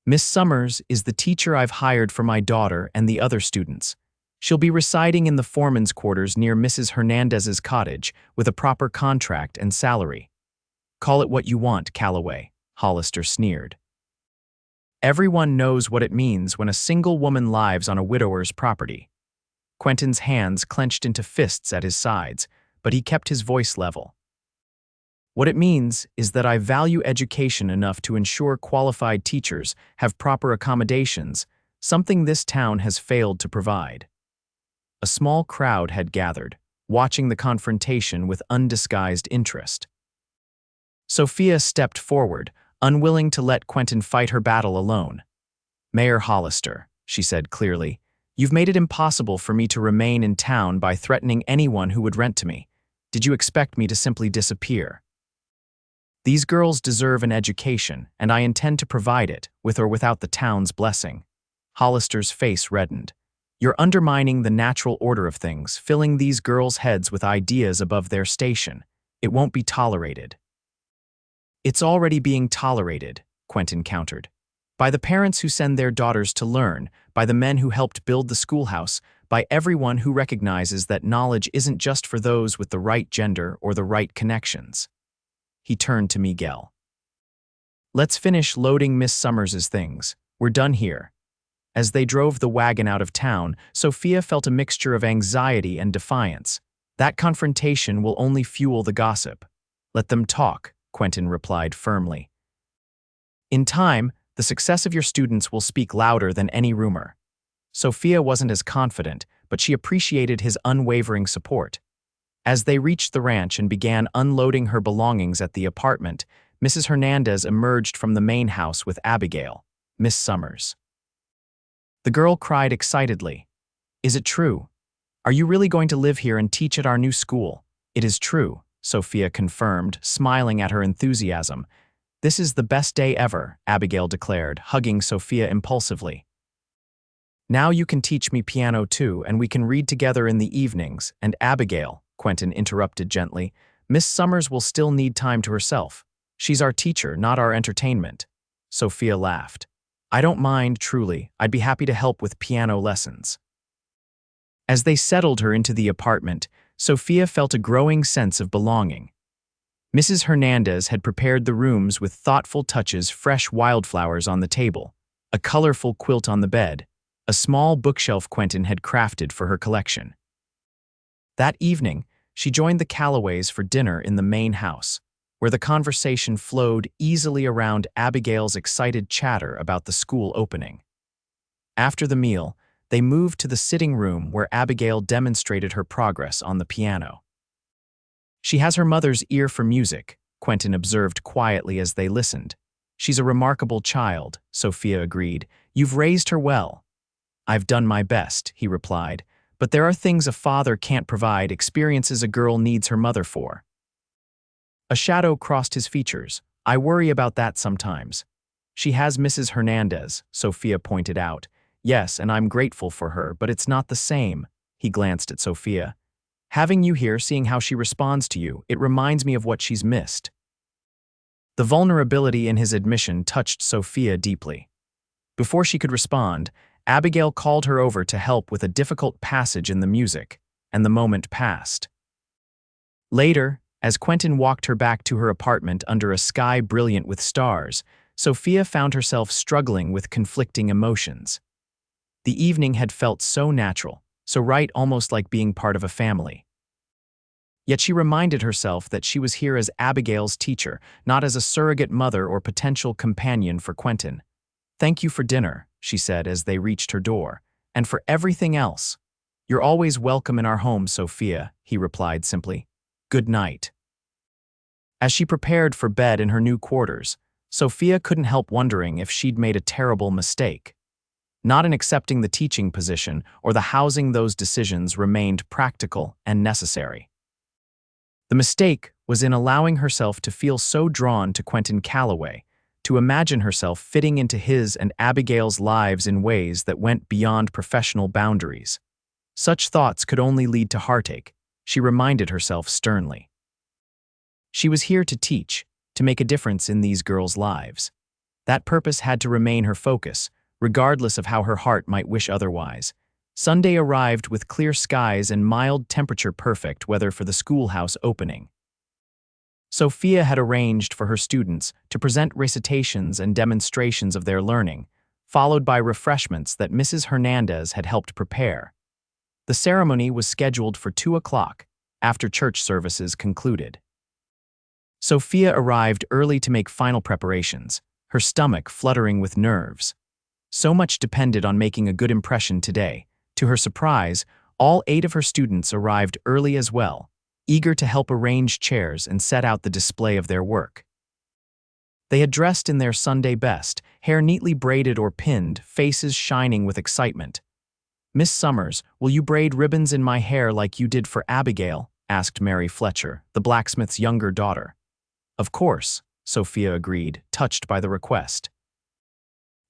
"Miss Summers is the teacher I've hired for my daughter and the other students. She'll be residing in the foreman's quarters near Mrs. Hernandez's cottage with a proper contract and salary." "Call it what you want, Calloway," Hollister sneered. "Everyone knows what it means when a single woman lives on a widower's property." Quentin's hands clenched into fists at his sides, but he kept his voice level. "What it means is that I value education enough to ensure qualified teachers have proper accommodations, something this town has failed to provide." A small crowd had gathered, watching the confrontation with undisguised interest. Sophia stepped forward, unwilling to let Quentin fight her battle alone. "Mayor Hollister," she said clearly, "you've made it impossible for me to remain in town by threatening anyone who would rent to me. Did you expect me to simply disappear? These girls deserve an education, and I intend to provide it, with or without the town's blessing." Hollister's face reddened. "You're undermining the natural order of things, filling these girls' heads with ideas above their station. It won't be tolerated." "It's already being tolerated," Quentin countered. "By the parents who send their daughters to learn, by the men who helped build the schoolhouse, by everyone who recognizes that knowledge isn't just for those with the right gender or the right connections." He turned to Miguel. "Let's finish loading Miss Summers's things. We're done here." As they drove the wagon out of town, Sophia felt a mixture of anxiety and defiance. That confrontation will only fuel the gossip. "Let them talk," Quentin replied firmly. "In time, the success of your students will speak louder than any rumor." Sophia wasn't as confident, but she appreciated his unwavering support. As they reached the ranch and began unloading her belongings at the apartment, Mrs. Hernandez emerged from the main house with Abigail, Miss Summers. The girl cried excitedly. "Is it true? Are you really going to live here and teach at our new school?" "It is true," Sophia confirmed, smiling at her enthusiasm. "This is the best day ever," Abigail declared, hugging Sophia impulsively. Now you can teach me piano too, and we can read together in the evenings. And Abigail, Quentin interrupted gently, Miss Summers will still need time to herself. She's our teacher, not our entertainment. Sophia laughed. I don't mind, truly. I'd be happy to help with piano lessons. As they settled her into the apartment, Sophia felt a growing sense of belonging. Mrs. Hernandez had prepared the rooms with thoughtful touches, fresh wildflowers on the table, a colorful quilt on the bed, a small bookshelf Quentin had crafted for her collection. That evening, she joined the Calloways for dinner in the main house, where the conversation flowed easily around Abigail's excited chatter about the school opening. After the meal, they moved to the sitting room where Abigail demonstrated her progress on the piano. She has her mother's ear for music, Quentin observed quietly as they listened. She's a remarkable child, Sophia agreed. You've raised her well. I've done my best, he replied, but there are things a father can't provide, experiences a girl needs her mother for. A shadow crossed his features. I worry about that sometimes. She has Mrs. Hernandez, Sophia pointed out. Yes, and I'm grateful for her, but it's not the same. He glanced at Sophia. Having you here, seeing how she responds to you, it reminds me of what she's missed. The vulnerability in his admission touched Sophia deeply. Before she could respond, Abigail called her over to help with a difficult passage in the music, and the moment passed. Later, as Quentin walked her back to her apartment under a sky brilliant with stars, Sophia found herself struggling with conflicting emotions. The evening had felt so natural, so right, almost like being part of a family. Yet she reminded herself that she was here as Abigail's teacher, not as a surrogate mother or potential companion for Quentin. Thank you for dinner, she said as they reached her door, and for everything else. You're always welcome in our home, Sophia, he replied simply. Good night. As she prepared for bed in her new quarters, Sophia couldn't help wondering if she'd made a terrible mistake. Not in accepting the teaching position or the housing, those decisions remained practical and necessary. The mistake was in allowing herself to feel so drawn to Quentin Calloway, to imagine herself fitting into his and Abigail's lives in ways that went beyond professional boundaries. Such thoughts could only lead to heartache, she reminded herself sternly. She was here to teach, to make a difference in these girls' lives. That purpose had to remain her focus, regardless of how her heart might wish otherwise. Sunday arrived with clear skies and mild temperature, perfect weather for the schoolhouse opening. Sophia had arranged for her students to present recitations and demonstrations of their learning, followed by refreshments that Mrs. Hernandez had helped prepare. The ceremony was scheduled for 2 o'clock, after church services concluded. Sophia arrived early to make final preparations, her stomach fluttering with nerves. So much depended on making a good impression today. To her surprise, all 8 of her students arrived early as well, eager to help arrange chairs and set out the display of their work. They had dressed in their Sunday best, hair neatly braided or pinned, faces shining with excitement. Miss Summers, will you braid ribbons in my hair like you did for Abigail? Asked Mary Fletcher, the blacksmith's younger daughter. Of course, Sophia agreed, touched by the request.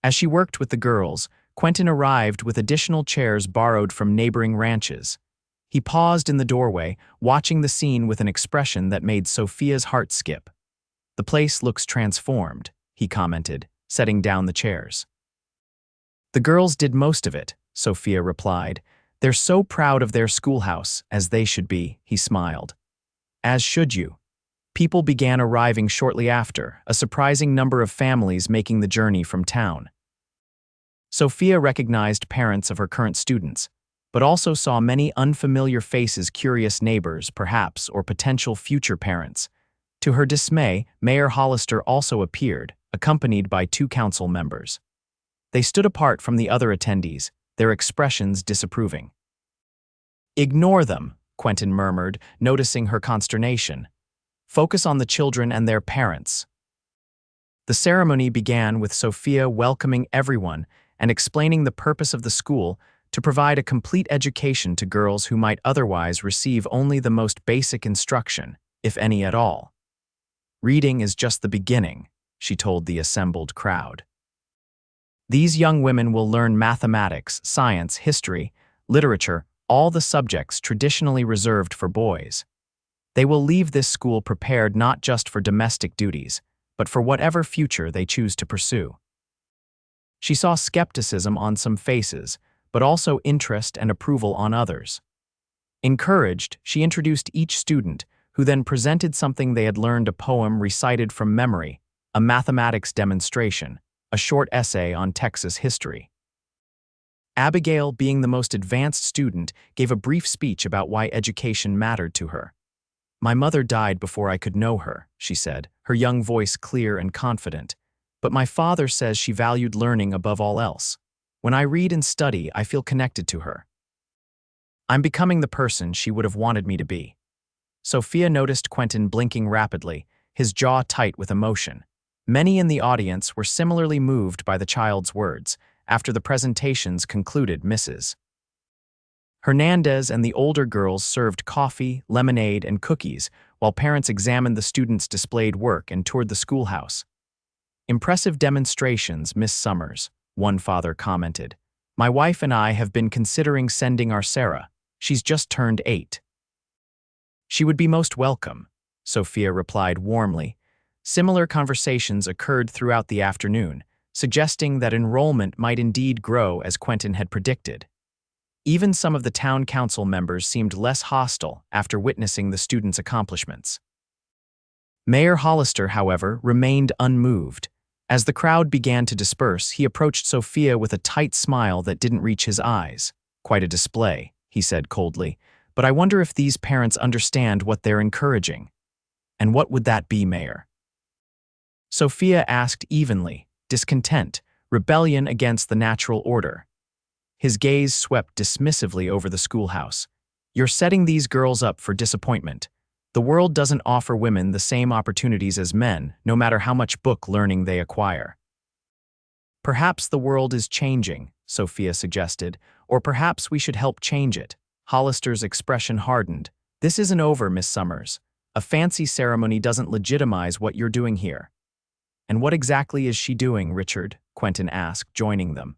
As she worked with the girls, Quentin arrived with additional chairs borrowed from neighboring ranches. He paused in the doorway, watching the scene with an expression that made Sophia's heart skip. The place looks transformed, he commented, setting down the chairs. The girls did most of it, Sophia replied. They're so proud of their schoolhouse, as they should be, he smiled. As should you. People began arriving shortly after, a surprising number of families making the journey from town. Sophia recognized parents of her current students, but also saw many unfamiliar faces, curious neighbors, perhaps, or potential future parents. To her dismay, Mayor Hollister also appeared, accompanied by 2 council members. They stood apart from the other attendees, their expressions disapproving. Ignore them, Quentin murmured, noticing her consternation. Focus on the children and their parents. The ceremony began with Sophia welcoming everyone and explaining the purpose of the school to provide a complete education to girls who might otherwise receive only the most basic instruction, if any at all. Reading is just the beginning, she told the assembled crowd. These young women will learn mathematics, science, history, literature, all the subjects traditionally reserved for boys. They will leave this school prepared not just for domestic duties, but for whatever future they choose to pursue. She saw skepticism on some faces, but also interest and approval on others. Encouraged, she introduced each student, who then presented something they had learned: a poem recited from memory, a mathematics demonstration, a short essay on Texas history. Abigail, being the most advanced student, gave a brief speech about why education mattered to her. "My mother died before I could know her," she said, her young voice clear and confident. "But my father says she valued learning above all else. When I read and study, I feel connected to her. I'm becoming the person she would have wanted me to be." Sophia noticed Quentin blinking rapidly, his jaw tight with emotion. Many in the audience were similarly moved by the child's words. After the presentations concluded, Mrs. Hernandez and the older girls served coffee, lemonade, and cookies, while parents examined the students' displayed work and toured the schoolhouse. "Impressive demonstrations, Miss Summers," one father commented. "My wife and I have been considering sending our Sarah. She's just turned 8. "She would be most welcome," Sophia replied warmly. Similar conversations occurred throughout the afternoon, suggesting that enrollment might indeed grow as Quentin had predicted. Even some of the town council members seemed less hostile after witnessing the students' accomplishments. Mayor Hollister, however, remained unmoved. As the crowd began to disperse, he approached Sophia with a tight smile that didn't reach his eyes. "Quite a display," he said coldly, "but I wonder if these parents understand what they're encouraging." "And what would that be, Mayor?" Sophia asked evenly, discontent, rebellion against the natural order. His gaze swept dismissively over the schoolhouse. "You're setting these girls up for disappointment. The world doesn't offer women the same opportunities as men, no matter how much book learning they acquire." "Perhaps the world is changing," Sophia suggested, "or perhaps we should help change it." Hollister's expression hardened. "This isn't over, Miss Summers. A fancy ceremony doesn't legitimize what you're doing here." "And what exactly is she doing, Richard?" Quentin asked, joining them.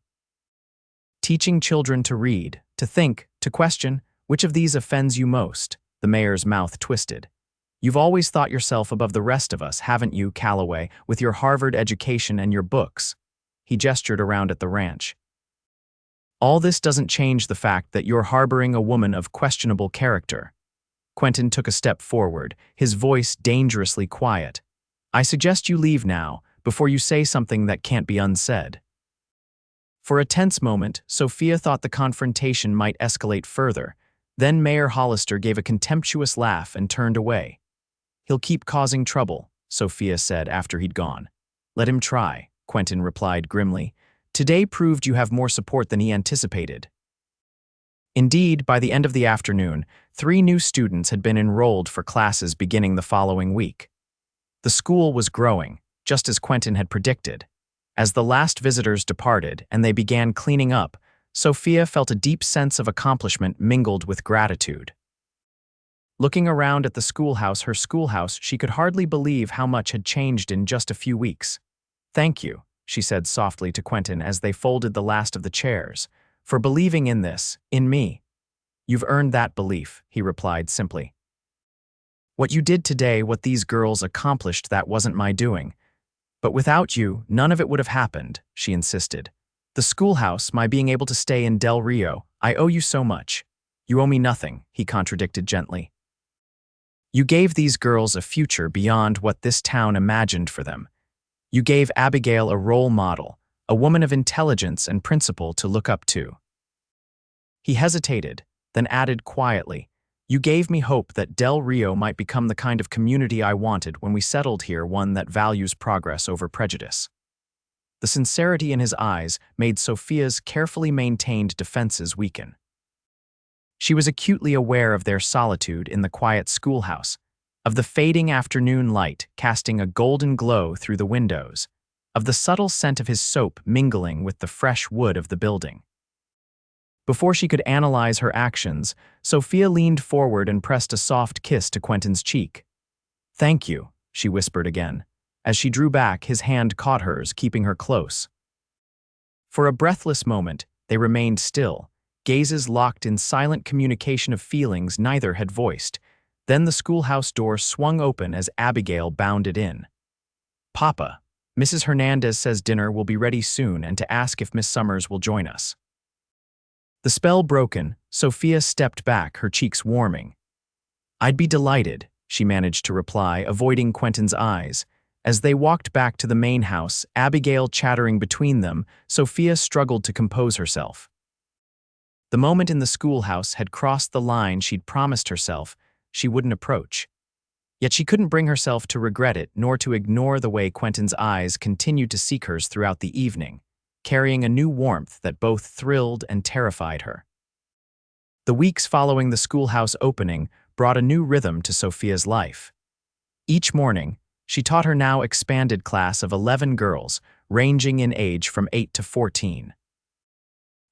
"Teaching children to read, to think, to question. Which of these offends you most?" The mayor's mouth twisted. "You've always thought yourself above the rest of us, haven't you, Calloway, with your Harvard education and your books?" He gestured around at the ranch. "All this doesn't change the fact that you're harboring a woman of questionable character." Quentin took a step forward, his voice dangerously quiet. "I suggest you leave now, before you say something that can't be unsaid." For a tense moment, Sophia thought the confrontation might escalate further. Then Mayor Hollister gave a contemptuous laugh and turned away. "He'll keep causing trouble," Sophia said after he'd gone. "Let him try," Quentin replied grimly. "Today proved you have more support than he anticipated." Indeed, by the end of the afternoon, 3 new students had been enrolled for classes beginning the following week. The school was growing, just as Quentin had predicted. As the last visitors departed and they began cleaning up, Sophia felt a deep sense of accomplishment mingled with gratitude. Looking around at the schoolhouse, her schoolhouse, she could hardly believe how much had changed in just a few weeks. "Thank you," she said softly to Quentin as they folded the last of the chairs, "for believing in this, in me." "You've earned that belief," he replied simply. "What you did today, what these girls accomplished, that wasn't my doing. But without you, none of it would have happened," she insisted. "The schoolhouse, my being able to stay in Del Rio, I owe you so much." "You owe me nothing," he contradicted gently. "You gave these girls a future beyond what this town imagined for them. You gave Abigail a role model, a woman of intelligence and principle to look up to." He hesitated, then added quietly, "You gave me hope that Del Rio might become the kind of community I wanted when we settled here, one that values progress over prejudice." The sincerity in his eyes made Sophia's carefully maintained defenses weaken. She was acutely aware of their solitude in the quiet schoolhouse, of the fading afternoon light casting a golden glow through the windows, of the subtle scent of his soap mingling with the fresh wood of the building. Before she could analyze her actions, Sophia leaned forward and pressed a soft kiss to Quentin's cheek. "Thank you," she whispered again. As she drew back, his hand caught hers, keeping her close. For a breathless moment, they remained still, gazes locked in silent communication of feelings neither had voiced. Then the schoolhouse door swung open as Abigail bounded in. "Papa, Mrs. Hernandez says dinner will be ready soon and to ask if Miss Summers will join us." The spell broken, Sophia stepped back, her cheeks warming. "I'd be delighted," she managed to reply, avoiding Quentin's eyes. As they walked back to the main house, Abigail chattering between them, Sophia struggled to compose herself. The moment in the schoolhouse had crossed the line she'd promised herself she wouldn't approach. Yet she couldn't bring herself to regret it, nor to ignore the way Quentin's eyes continued to seek hers throughout the evening, carrying a new warmth that both thrilled and terrified her. The weeks following the schoolhouse opening brought a new rhythm to Sophia's life. Each morning, she taught her now expanded class of 11 girls, ranging in age from 8 to 14.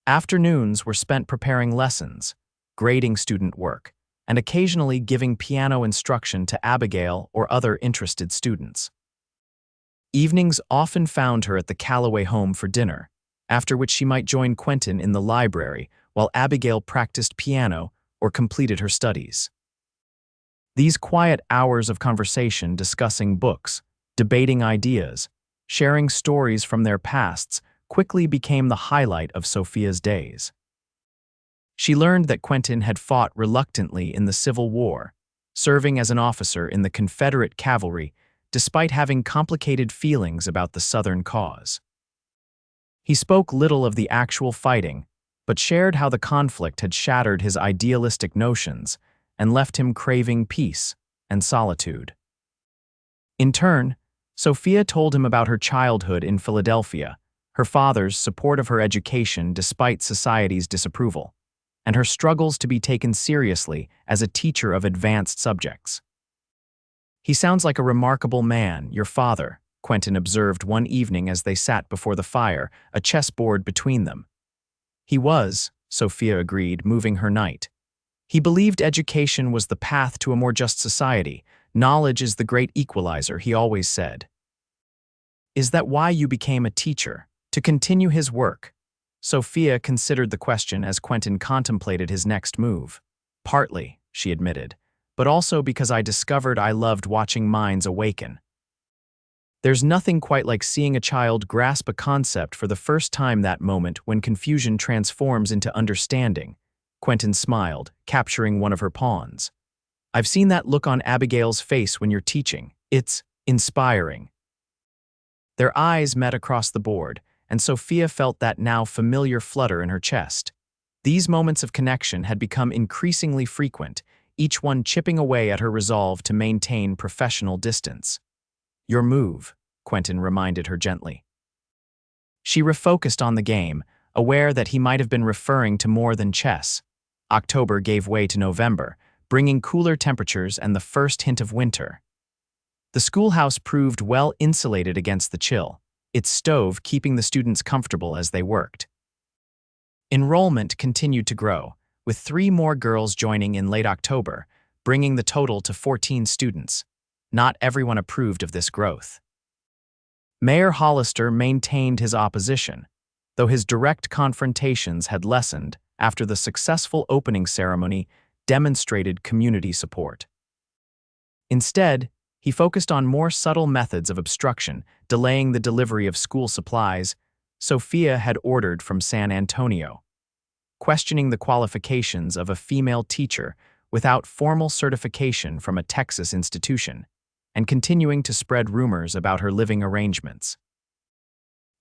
Afternoons were spent preparing lessons, grading student work, and occasionally giving piano instruction to Abigail or other interested students. Evenings often found her at the Calloway home for dinner, after which she might join Quentin in the library while Abigail practiced piano or completed her studies. These quiet hours of conversation discussing books, debating ideas, sharing stories from their pasts quickly became the highlight of Sophia's days. She learned that Quentin had fought reluctantly in the Civil War, serving as an officer in the Confederate cavalry despite having complicated feelings about the Southern cause. He spoke little of the actual fighting, but shared how the conflict had shattered his idealistic notions and left him craving peace and solitude. In turn, Sophia told him about her childhood in Philadelphia, her father's support of her education despite society's disapproval, and her struggles to be taken seriously as a teacher of advanced subjects. "He sounds like a remarkable man, your father," Quentin observed one evening as they sat before the fire, a chessboard between them. "He was," Sophia agreed, moving her knight. "He believed education was the path to a more just society. Knowledge is the great equalizer, he always said." "Is that why you became a teacher? To continue his work?" Sophia considered the question as Quentin contemplated his next move. "Partly," she admitted, "but also because I discovered I loved watching minds awaken. There's nothing quite like seeing a child grasp a concept for the first time, that moment when confusion transforms into understanding." Quentin smiled, capturing one of her pawns. "I've seen that look on Abigail's face when you're teaching. It's inspiring." Their eyes met across the board, and Sophia felt that now familiar flutter in her chest. These moments of connection had become increasingly frequent, each one chipping away at her resolve to maintain professional distance. "Your move," Quentin reminded her gently. She refocused on the game, aware that he might have been referring to more than chess. October gave way to November, bringing cooler temperatures and the first hint of winter. The schoolhouse proved well insulated against the chill, its stove keeping the students comfortable as they worked. Enrollment continued to grow, with 3 more girls joining in late October, bringing the total to 14 students. Not everyone approved of this growth. Mayor Hollister maintained his opposition, though his direct confrontations had lessened after the successful opening ceremony demonstrated community support. Instead, he focused on more subtle methods of obstruction, delaying the delivery of school supplies Sophia had ordered from San Antonio, questioning the qualifications of a female teacher without formal certification from a Texas institution, and continuing to spread rumors about her living arrangements.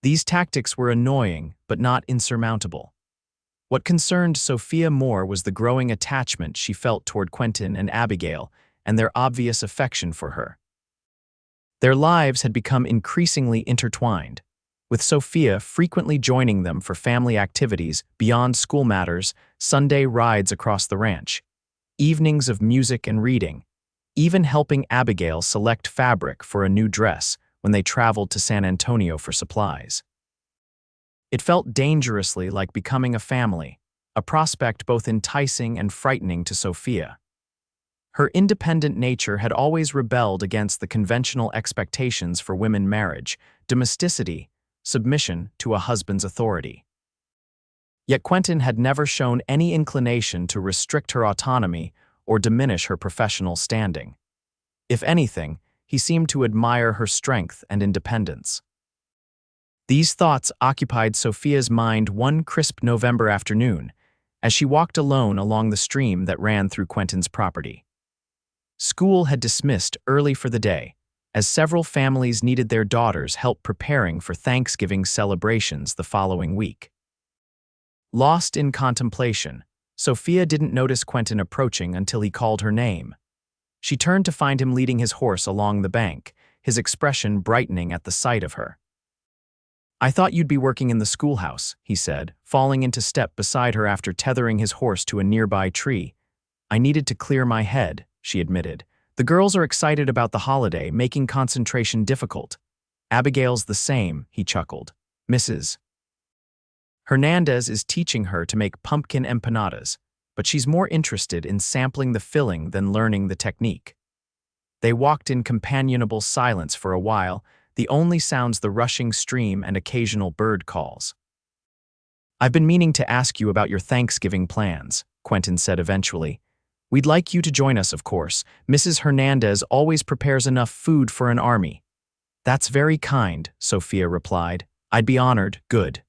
These tactics were annoying but not insurmountable. What concerned Sophia more was the growing attachment she felt toward Quentin and Abigail and their obvious affection for her. Their lives had become increasingly intertwined, with Sophia frequently joining them for family activities beyond school matters, Sunday rides across the ranch, evenings of music and reading, even helping Abigail select fabric for a new dress when they traveled to San Antonio for supplies. It felt dangerously like becoming a family, a prospect both enticing and frightening to Sophia. Her independent nature had always rebelled against the conventional expectations for women marriage, domesticity, submission to a husband's authority. Yet Quentin had never shown any inclination to restrict her autonomy or diminish her professional standing. If anything, he seemed to admire her strength and independence. These thoughts occupied Sophia's mind one crisp November afternoon as she walked alone along the stream that ran through Quentin's property. School had dismissed early for the day, as several families needed their daughters' help preparing for Thanksgiving celebrations the following week. Lost in contemplation, Sophia didn't notice Quentin approaching until he called her name. She turned to find him leading his horse along the bank, his expression brightening at the sight of her. "I thought you'd be working in the schoolhouse," he said, falling into step beside her after tethering his horse to a nearby tree. "I needed to clear my head," she admitted. "The girls are excited about the holiday, making concentration difficult." "Abigail's the same," he chuckled. "Mrs. Hernandez is teaching her to make pumpkin empanadas, but she's more interested in sampling the filling than learning the technique." They walked in companionable silence for a while, the only sounds the rushing stream and occasional bird calls. "I've been meaning to ask you about your Thanksgiving plans," Quentin said eventually. "We'd like you to join us, of course. Mrs. Hernandez always prepares enough food for an army." "That's very kind," Sophia replied. "I'd be honored." "Good."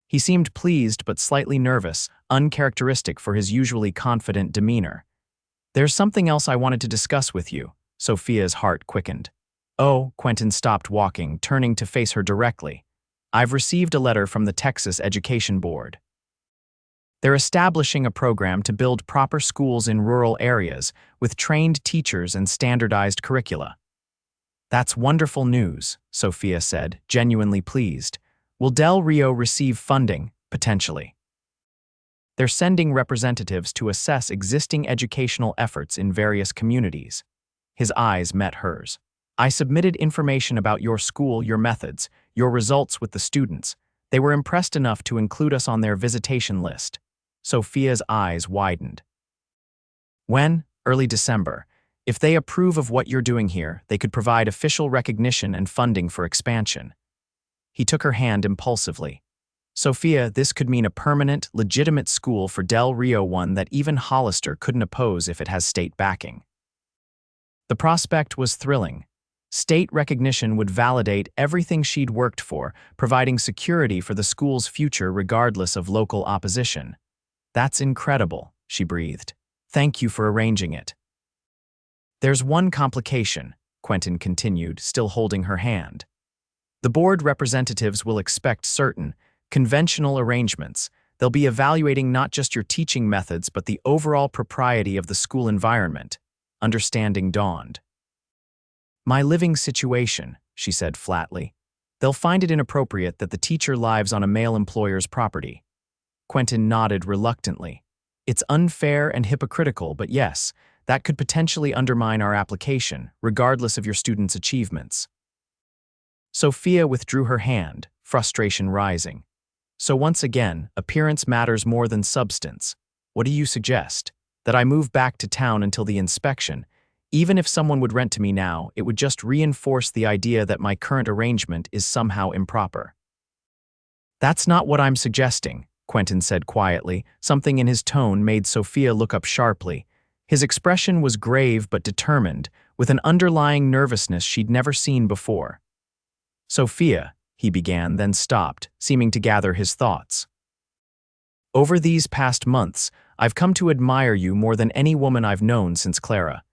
He seemed pleased but slightly nervous, uncharacteristic for his usually confident demeanor. "There's something else I wanted to discuss with you." Sophia's heart quickened. "Oh," Quentin stopped walking, turning to face her directly. "I've received a letter from the Texas Education Board. They're establishing a program to build proper schools in rural areas with trained teachers and standardized curricula." "That's wonderful news," Sophia said, genuinely pleased. "Will Del Rio receive funding, potentially?" "They're sending representatives to assess existing educational efforts in various communities." His eyes met hers. "I submitted information about your school, your methods, your results with the students. They were impressed enough to include us on their visitation list." Sophia's eyes widened. "When?" "Early December. If they approve of what you're doing here, they could provide official recognition and funding for expansion." He took her hand impulsively. "Sophia, this could mean a permanent, legitimate school for Del Rio, one that even Hollister couldn't oppose if it has state backing." The prospect was thrilling. State recognition would validate everything she'd worked for, providing security for the school's future regardless of local opposition. "That's incredible," she breathed. "Thank you for arranging it." "There's one complication," Quentin continued, still holding her hand. "The board representatives will expect certain, conventional arrangements. They'll be evaluating not just your teaching methods but the overall propriety of the school environment." Understanding dawned. "My living situation," she said flatly. "They'll find it inappropriate that the teacher lives on a male employer's property." Quentin nodded reluctantly. "It's unfair and hypocritical, but yes, that could potentially undermine our application, regardless of your students' achievements." Sophia withdrew her hand, frustration rising. "So once again, appearance matters more than substance. What do you suggest? That I move back to town until the inspection? Even if someone would rent to me now, it would just reinforce the idea that my current arrangement is somehow improper." "That's not what I'm suggesting," Quentin said quietly. Something in his tone made Sophia look up sharply. His expression was grave but determined, with an underlying nervousness she'd never seen before. "Sophia," he began, then stopped, seeming to gather his thoughts. "Over these past months, I've come to admire you more than any woman I've known since Clara.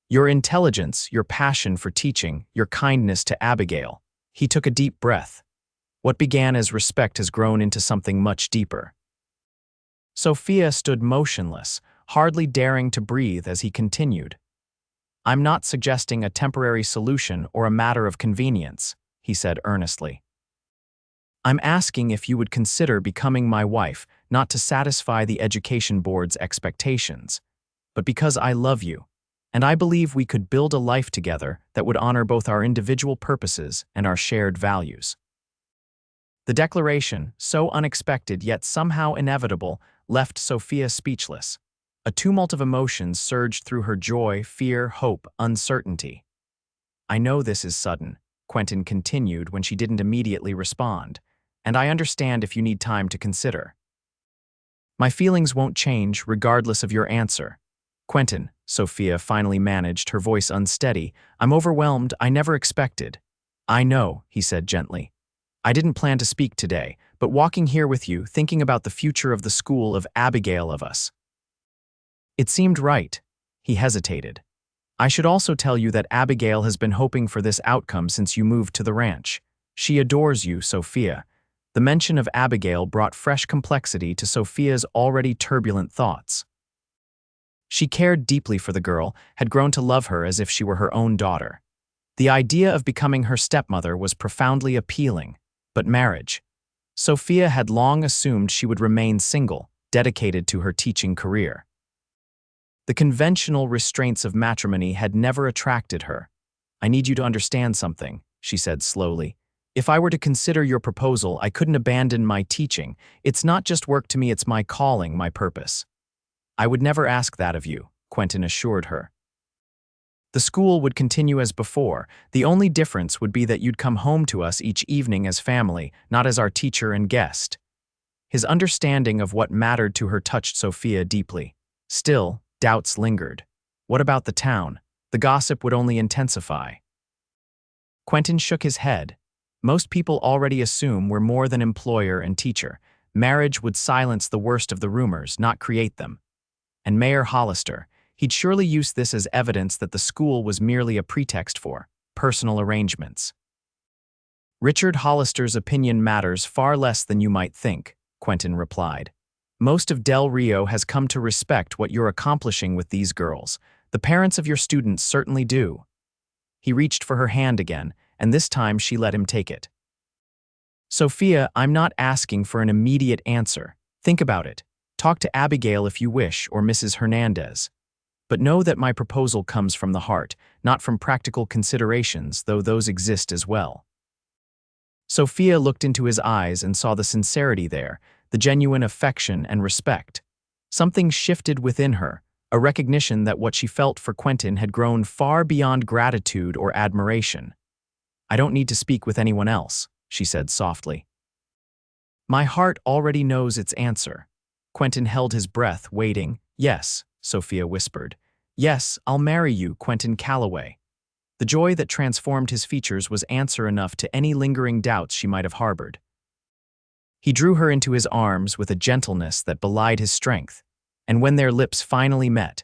Your intelligence, your passion for teaching, your kindness to Abigail." He took a deep breath. "What began as respect has grown into something much deeper." Sophia stood motionless, hardly daring to breathe as he continued. "I'm not suggesting a temporary solution or a matter of convenience," he said earnestly. "I'm asking if you would consider becoming my wife, not to satisfy the Education Board's expectations, but because I love you, and I believe we could build a life together that would honor both our individual purposes and our shared values." The declaration, so unexpected yet somehow inevitable, left Sophia speechless. A tumult of emotions surged through her: joy, fear, hope, uncertainty. "I know this is sudden," Quentin continued when she didn't immediately respond, "and I understand if you need time to consider. My feelings won't change regardless of your answer." "Quentin," Sophia finally managed, her voice unsteady, "I'm overwhelmed. I never expected." "I know," he said gently. "I didn't plan to speak today, but walking here with you, thinking about the future of the school, of Abigail, of us, it seemed right." He hesitated. "I should also tell you that Abigail has been hoping for this outcome since you moved to the ranch. She adores you, Sophia." The mention of Abigail brought fresh complexity to Sophia's already turbulent thoughts. She cared deeply for the girl, had grown to love her as if she were her own daughter. The idea of becoming her stepmother was profoundly appealing, but marriage? Sophia had long assumed she would remain single, dedicated to her teaching career. The conventional restraints of matrimony had never attracted her. "I need you to understand something," she said slowly. "If I were to consider your proposal, I couldn't abandon my teaching. It's not just work to me, it's my calling, my purpose." "I would never ask that of you," Quentin assured her. "The school would continue as before. The only difference would be that you'd come home to us each evening as family, not as our teacher and guest." His understanding of what mattered to her touched Sophia deeply. Still, doubts lingered. What about the town? The gossip would only intensify. Quentin shook his head. "Most people already assume we're more than employer and teacher. Marriage would silence the worst of the rumors, not create them. And Mayor Hollister, he'd surely use this as evidence that the school was merely a pretext for personal arrangements." "Richard Hollister's opinion matters far less than you might think," Quentin replied. "Most of Del Rio has come to respect what you're accomplishing with these girls. The parents of your students certainly do." He reached for her hand again, and this time she let him take it. "Sophia, I'm not asking for an immediate answer. Think about it. Talk to Abigail if you wish, or Mrs. Hernandez. But know that my proposal comes from the heart, not from practical considerations, though those exist as well." Sophia looked into his eyes and saw the sincerity there, the genuine affection and respect. Something shifted within her, a recognition that what she felt for Quentin had grown far beyond gratitude or admiration. "I don't need to speak with anyone else," she said softly. "My heart already knows its answer." Quentin held his breath, waiting. "Yes," Sophia whispered. "Yes, I'll marry you, Quentin Calloway." The joy that transformed his features was answer enough to any lingering doubts she might have harbored. He drew her into his arms with a gentleness that belied his strength, and when their lips finally met,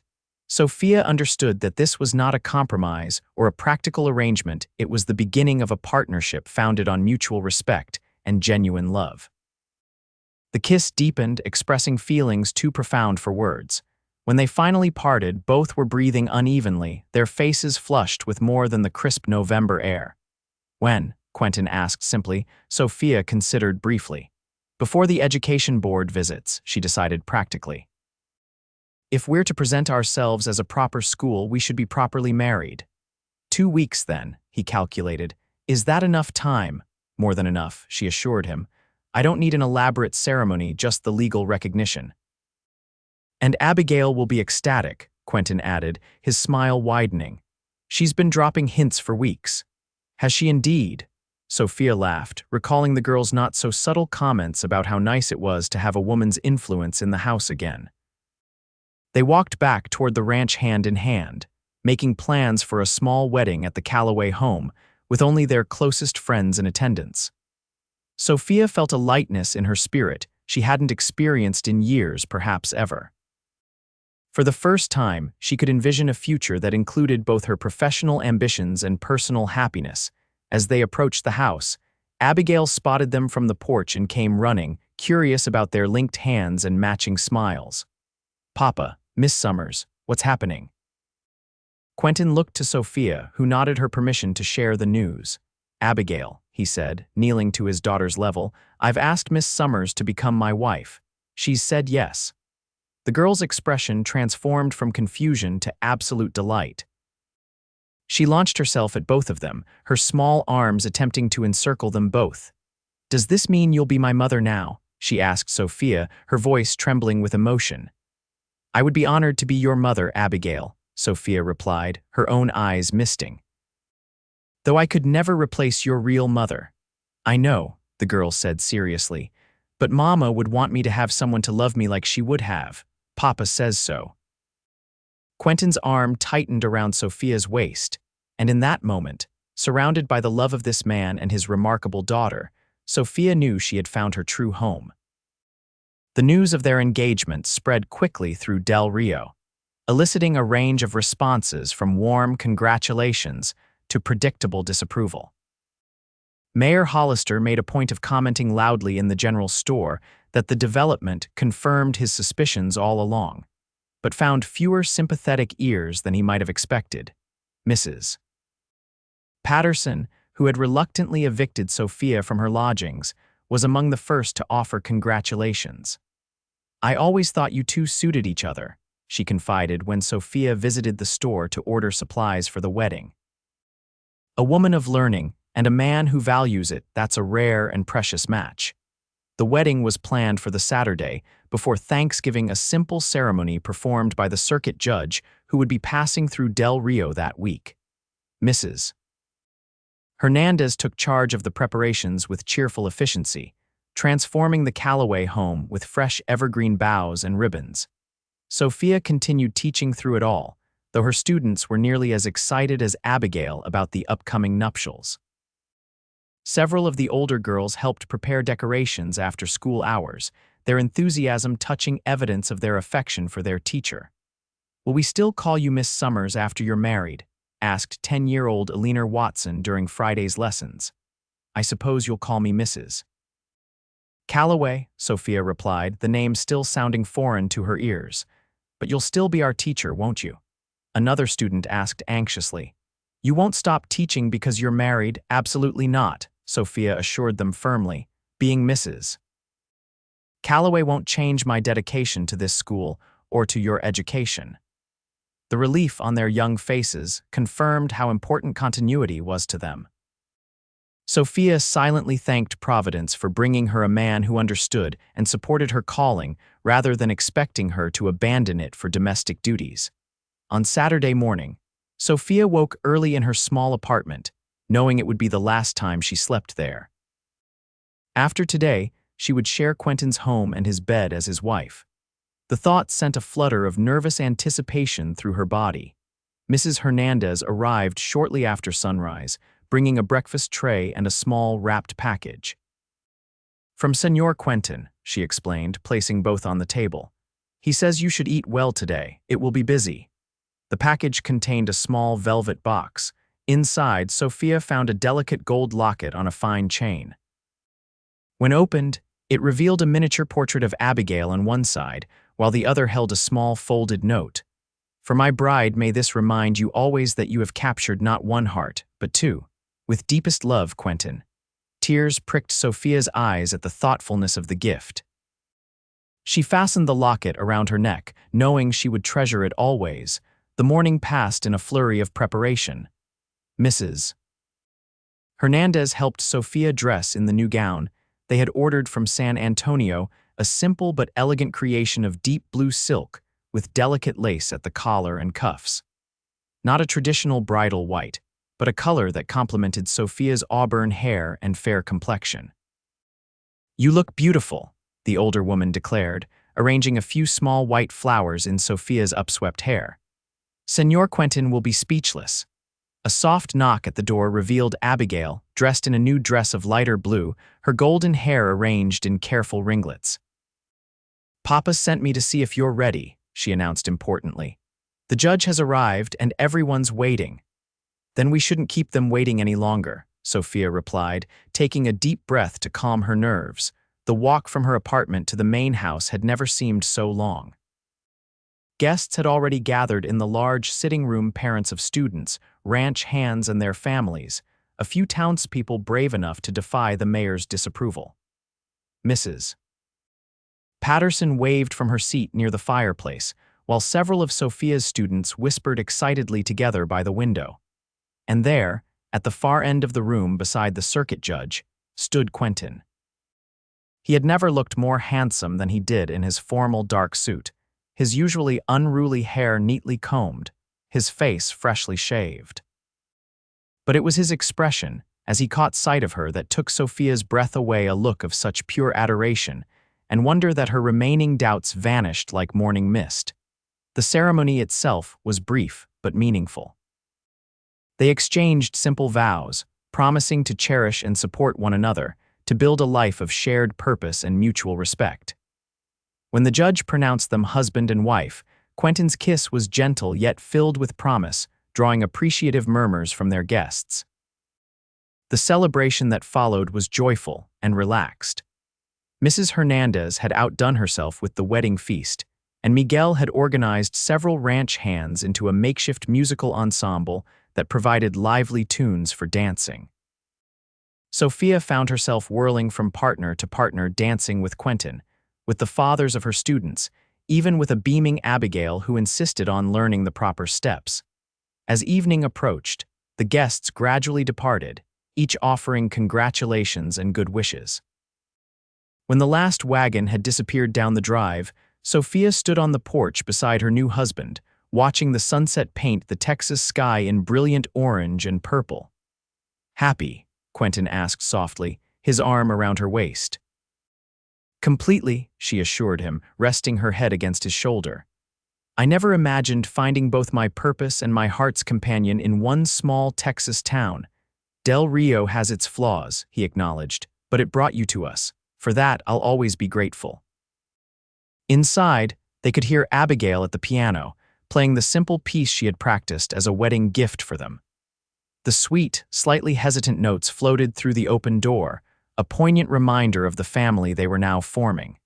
Sophia understood that this was not a compromise or a practical arrangement, it was the beginning of a partnership founded on mutual respect and genuine love. The kiss deepened, expressing feelings too profound for words. When they finally parted, both were breathing unevenly, their faces flushed with more than the crisp November air. "When?" Quentin asked simply. Sophia considered briefly. "Before the education board visits," she decided practically. "If we're to present ourselves as a proper school, we should be properly married." 2 weeks then, he calculated. "Is that enough time?" "More than enough," she assured him. "I don't need an elaborate ceremony, just the legal recognition." "And Abigail will be ecstatic," Quentin added, his smile widening. "She's been dropping hints for weeks." "Has she indeed?" Sophia laughed, recalling the girl's not-so-subtle comments about how nice it was to have a woman's influence in the house again. They walked back toward the ranch hand in hand, making plans for a small wedding at the Calloway home, with only their closest friends in attendance. Sophia felt a lightness in her spirit she hadn't experienced in years, perhaps ever. For the first time, she could envision a future that included both her professional ambitions and personal happiness. As they approached the house, Abigail spotted them from the porch and came running, curious about their linked hands and matching smiles. "Papa, Miss Summers, what's happening?" Quentin looked to Sophia, who nodded her permission to share the news. "Abigail," he said, kneeling to his daughter's level, "I've asked Miss Summers to become my wife. She's said yes." The girl's expression transformed from confusion to absolute delight. She launched herself at both of them, her small arms attempting to encircle them both. "Does this mean you'll be my mother now?" she asked Sophia, her voice trembling with emotion. "I would be honored to be your mother, Abigail," Sophia replied, her own eyes misting. Though I could never replace your real mother. I know, the girl said seriously, but Mama would want me to have someone to love me like she would have. Papa says so. Quentin's arm tightened around Sophia's waist, and in that moment, surrounded by the love of this man and his remarkable daughter, Sophia knew she had found her true home. The news of their engagement spread quickly through Del Rio, eliciting a range of responses from warm congratulations to predictable disapproval. Mayor Hollister made a point of commenting loudly in the general store that the development confirmed his suspicions all along, but found fewer sympathetic ears than he might have expected. Mrs. Patterson, who had reluctantly evicted Sophia from her lodgings, was among the first to offer congratulations. I always thought you two suited each other, she confided when Sophia visited the store to order supplies for the wedding. A woman of learning and a man who values it, that's a rare and precious match. The wedding was planned for the Saturday before Thanksgiving, a simple ceremony performed by the circuit judge who would be passing through Del Rio that week. Mrs. Hernandez took charge of the preparations with cheerful efficiency, transforming the Calloway home with fresh evergreen boughs and ribbons. Sophia continued teaching through it all, though her students were nearly as excited as Abigail about the upcoming nuptials. Several of the older girls helped prepare decorations after school hours, their enthusiasm touching evidence of their affection for their teacher. "Will we still call you Miss Summers after you're married?" asked 10-year-old Eleanor Watson during Friday's lessons. "I suppose you'll call me Mrs. Calloway," Sophia replied, the name still sounding foreign to her ears. "But you'll still be our teacher, won't you?" Another student asked anxiously. "You won't stop teaching because you're married?" "Absolutely not," Sophia assured them firmly. "Being Mrs. Calloway won't change my dedication to this school or to your education." The relief on their young faces confirmed how important continuity was to them. Sophia silently thanked Providence for bringing her a man who understood and supported her calling rather than expecting her to abandon it for domestic duties. On Saturday morning, Sophia woke early in her small apartment, knowing it would be the last time she slept there. After today, she would share Quentin's home and his bed as his wife. The thought sent a flutter of nervous anticipation through her body. Mrs. Hernandez arrived shortly after sunrise, bringing a breakfast tray and a small wrapped package. "From Señor Quentin," she explained, placing both on the table. "He says you should eat well today. It will be busy." The package contained a small velvet box. Inside, Sophia found a delicate gold locket on a fine chain. When opened, it revealed a miniature portrait of Abigail on one side, while the other held a small folded note. "For my bride, may this remind you always that you have captured not one heart, but two. With deepest love, Quentin." Tears pricked Sophia's eyes at the thoughtfulness of the gift. She fastened the locket around her neck, knowing she would treasure it always. The morning passed in a flurry of preparation. Mrs. Hernandez helped Sophia dress in the new gown they had ordered from San Antonio, a simple but elegant creation of deep blue silk with delicate lace at the collar and cuffs. Not a traditional bridal white, but a color that complemented Sophia's auburn hair and fair complexion. "You look beautiful," the older woman declared, arranging a few small white flowers in Sophia's upswept hair. "Señor Quentin will be speechless." A soft knock at the door revealed Abigail, dressed in a new dress of lighter blue, her golden hair arranged in careful ringlets. "Papa sent me to see if you're ready," she announced importantly. "The judge has arrived and everyone's waiting." "Then we shouldn't keep them waiting any longer," Sophia replied, taking a deep breath to calm her nerves. The walk from her apartment to the main house had never seemed so long. Guests had already gathered in the large sitting room, parents of students, ranch hands and their families, a few townspeople brave enough to defy the mayor's disapproval. Mrs. Patterson waved from her seat near the fireplace, while several of Sophia's students whispered excitedly together by the window. And there, at the far end of the room beside the circuit judge, stood Quentin. He had never looked more handsome than he did in his formal dark suit, his usually unruly hair neatly combed, his face freshly shaved. But it was his expression, as he caught sight of her, that took Sophia's breath away, a look of such pure adoration and wonder that her remaining doubts vanished like morning mist. The ceremony itself was brief but meaningful. They exchanged simple vows, promising to cherish and support one another, to build a life of shared purpose and mutual respect. When the judge pronounced them husband and wife, Quentin's kiss was gentle yet filled with promise, drawing appreciative murmurs from their guests. The celebration that followed was joyful and relaxed. Mrs. Hernandez had outdone herself with the wedding feast, and Miguel had organized several ranch hands into a makeshift musical ensemble that provided lively tunes for dancing. Sophia found herself whirling from partner to partner, dancing with Quentin, with the fathers of her students, even with a beaming Abigail who insisted on learning the proper steps. As evening approached, the guests gradually departed, each offering congratulations and good wishes. When the last wagon had disappeared down the drive, Sophia stood on the porch beside her new husband, watching the sunset paint the Texas sky in brilliant orange and purple. "Happy?" Quentin asked softly, his arm around her waist. "Completely," she assured him, resting her head against his shoulder. "I never imagined finding both my purpose and my heart's companion in one small Texas town. Del Rio has its flaws," he acknowledged, "but it brought you to us. For that, I'll always be grateful." Inside, they could hear Abigail at the piano, playing the simple piece she had practiced as a wedding gift for them. The sweet, slightly hesitant notes floated through the open door, a poignant reminder of the family they were now forming.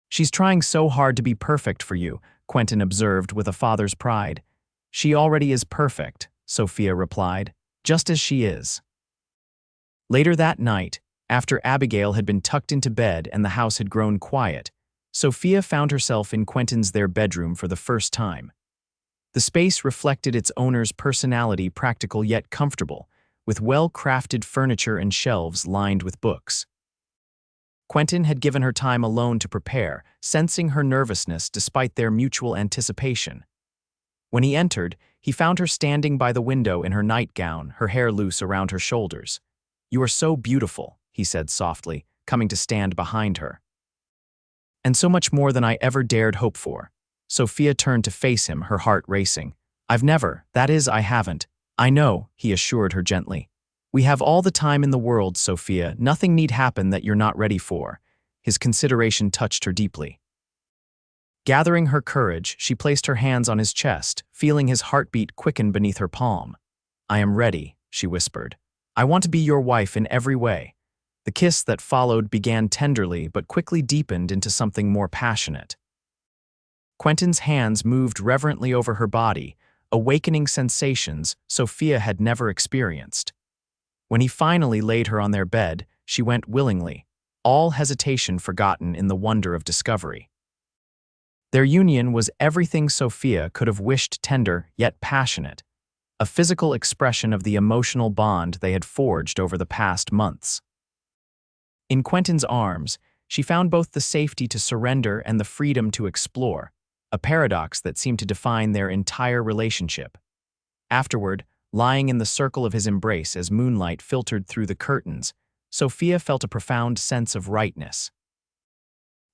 "She's trying so hard to be perfect for you," Quentin observed with a father's pride. "She already is perfect," Sophia replied, "just as she is." Later that night, after Abigail had been tucked into bed and the house had grown quiet, Sophia found herself in Quentin's their bedroom for the first time. The space reflected its owner's personality, practical yet comfortable, with well-crafted furniture and shelves lined with books. Quentin had given her time alone to prepare, sensing her nervousness despite their mutual anticipation. When he entered, he found her standing by the window in her nightgown, her hair loose around her shoulders. "You are so beautiful," he said softly, coming to stand behind her. "And so much more than I ever dared hope for." Sophia turned to face him, her heart racing. I haven't. "I know," he assured her gently. "We have all the time in the world, Sophia. Nothing need happen that you're not ready for." His consideration touched her deeply. Gathering her courage, she placed her hands on his chest, feeling his heartbeat quicken beneath her palm. "I am ready," she whispered. "I want to be your wife in every way." The kiss that followed began tenderly but quickly deepened into something more passionate. Quentin's hands moved reverently over her body, awakening sensations Sophia had never experienced. When he finally laid her on their bed, she went willingly, all hesitation forgotten in the wonder of discovery. Their union was everything Sophia could have wished, tender yet passionate, a physical expression of the emotional bond they had forged over the past months. In Quentin's arms, she found both the safety to surrender and the freedom to explore, a paradox that seemed to define their entire relationship. Afterward, lying in the circle of his embrace as moonlight filtered through the curtains, Sophia felt a profound sense of rightness.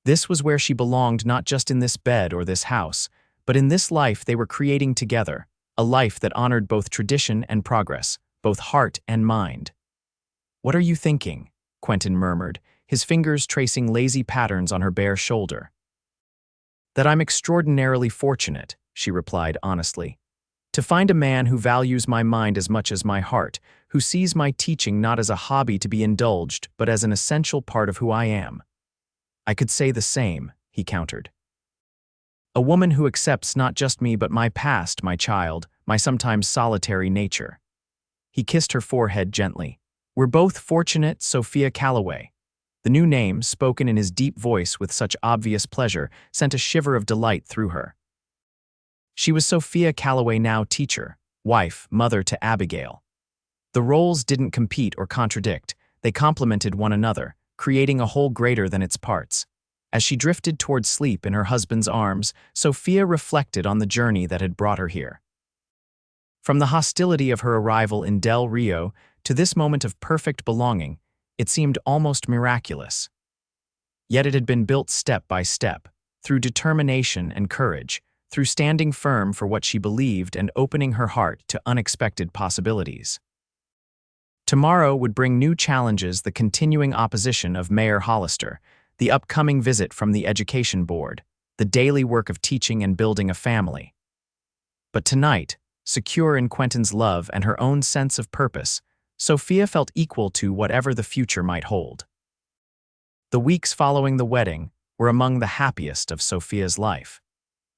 This was where she belonged, not just in this bed or this house, but in this life they were creating together, a life that honored both tradition and progress, both heart and mind. "What are you thinking?" Quentin murmured, his fingers tracing lazy patterns on her bare shoulder. "That I'm extraordinarily fortunate," she replied honestly. "To find a man who values my mind as much as my heart, who sees my teaching not as a hobby to be indulged, but as an essential part of who I am." "I could say the same," he countered. "A woman who accepts not just me but my past, my child, my sometimes solitary nature." He kissed her forehead gently. "We're both fortunate, Sophia Calloway." The new name, spoken in his deep voice with such obvious pleasure, sent a shiver of delight through her. She was Sophia Calloway, now teacher, wife, mother to Abigail. The roles didn't compete or contradict, they complemented one another, creating a whole greater than its parts. As she drifted toward sleep in her husband's arms, Sophia reflected on the journey that had brought her here. From the hostility of her arrival in Del Rio to this moment of perfect belonging, it seemed almost miraculous. Yet it had been built step by step, through determination and courage, through standing firm for what she believed and opening her heart to unexpected possibilities. Tomorrow would bring new challenges: the continuing opposition of Mayor Hollister, the upcoming visit from the Education Board, the daily work of teaching and building a family. But tonight, secure in Quentin's love and her own sense of purpose, Sophia felt equal to whatever the future might hold. The weeks following the wedding were among the happiest of Sophia's life.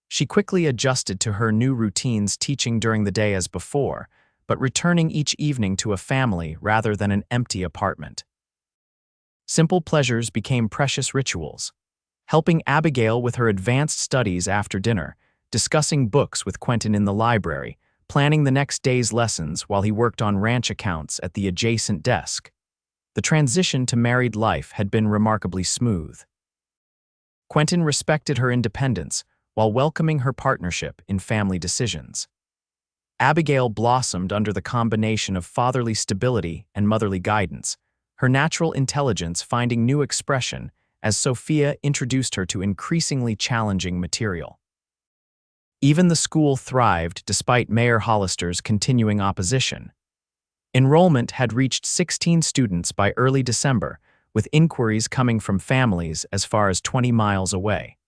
She quickly adjusted to her new routines, teaching during the day as before, but returning each evening to a family rather than an empty apartment. Simple pleasures became precious rituals, helping Abigail with her advanced studies after dinner, discussing books with Quentin in the library, planning the next day's lessons while he worked on ranch accounts at the adjacent desk. The transition to married life had been remarkably smooth. Quentin respected her independence while welcoming her partnership in family decisions. Abigail blossomed under the combination of fatherly stability and motherly guidance, her natural intelligence finding new expression as Sophia introduced her to increasingly challenging material. Even the school thrived despite Mayor Hollister's continuing opposition. Enrollment had reached 16 students by early December, with inquiries coming from families as far as 20 miles away.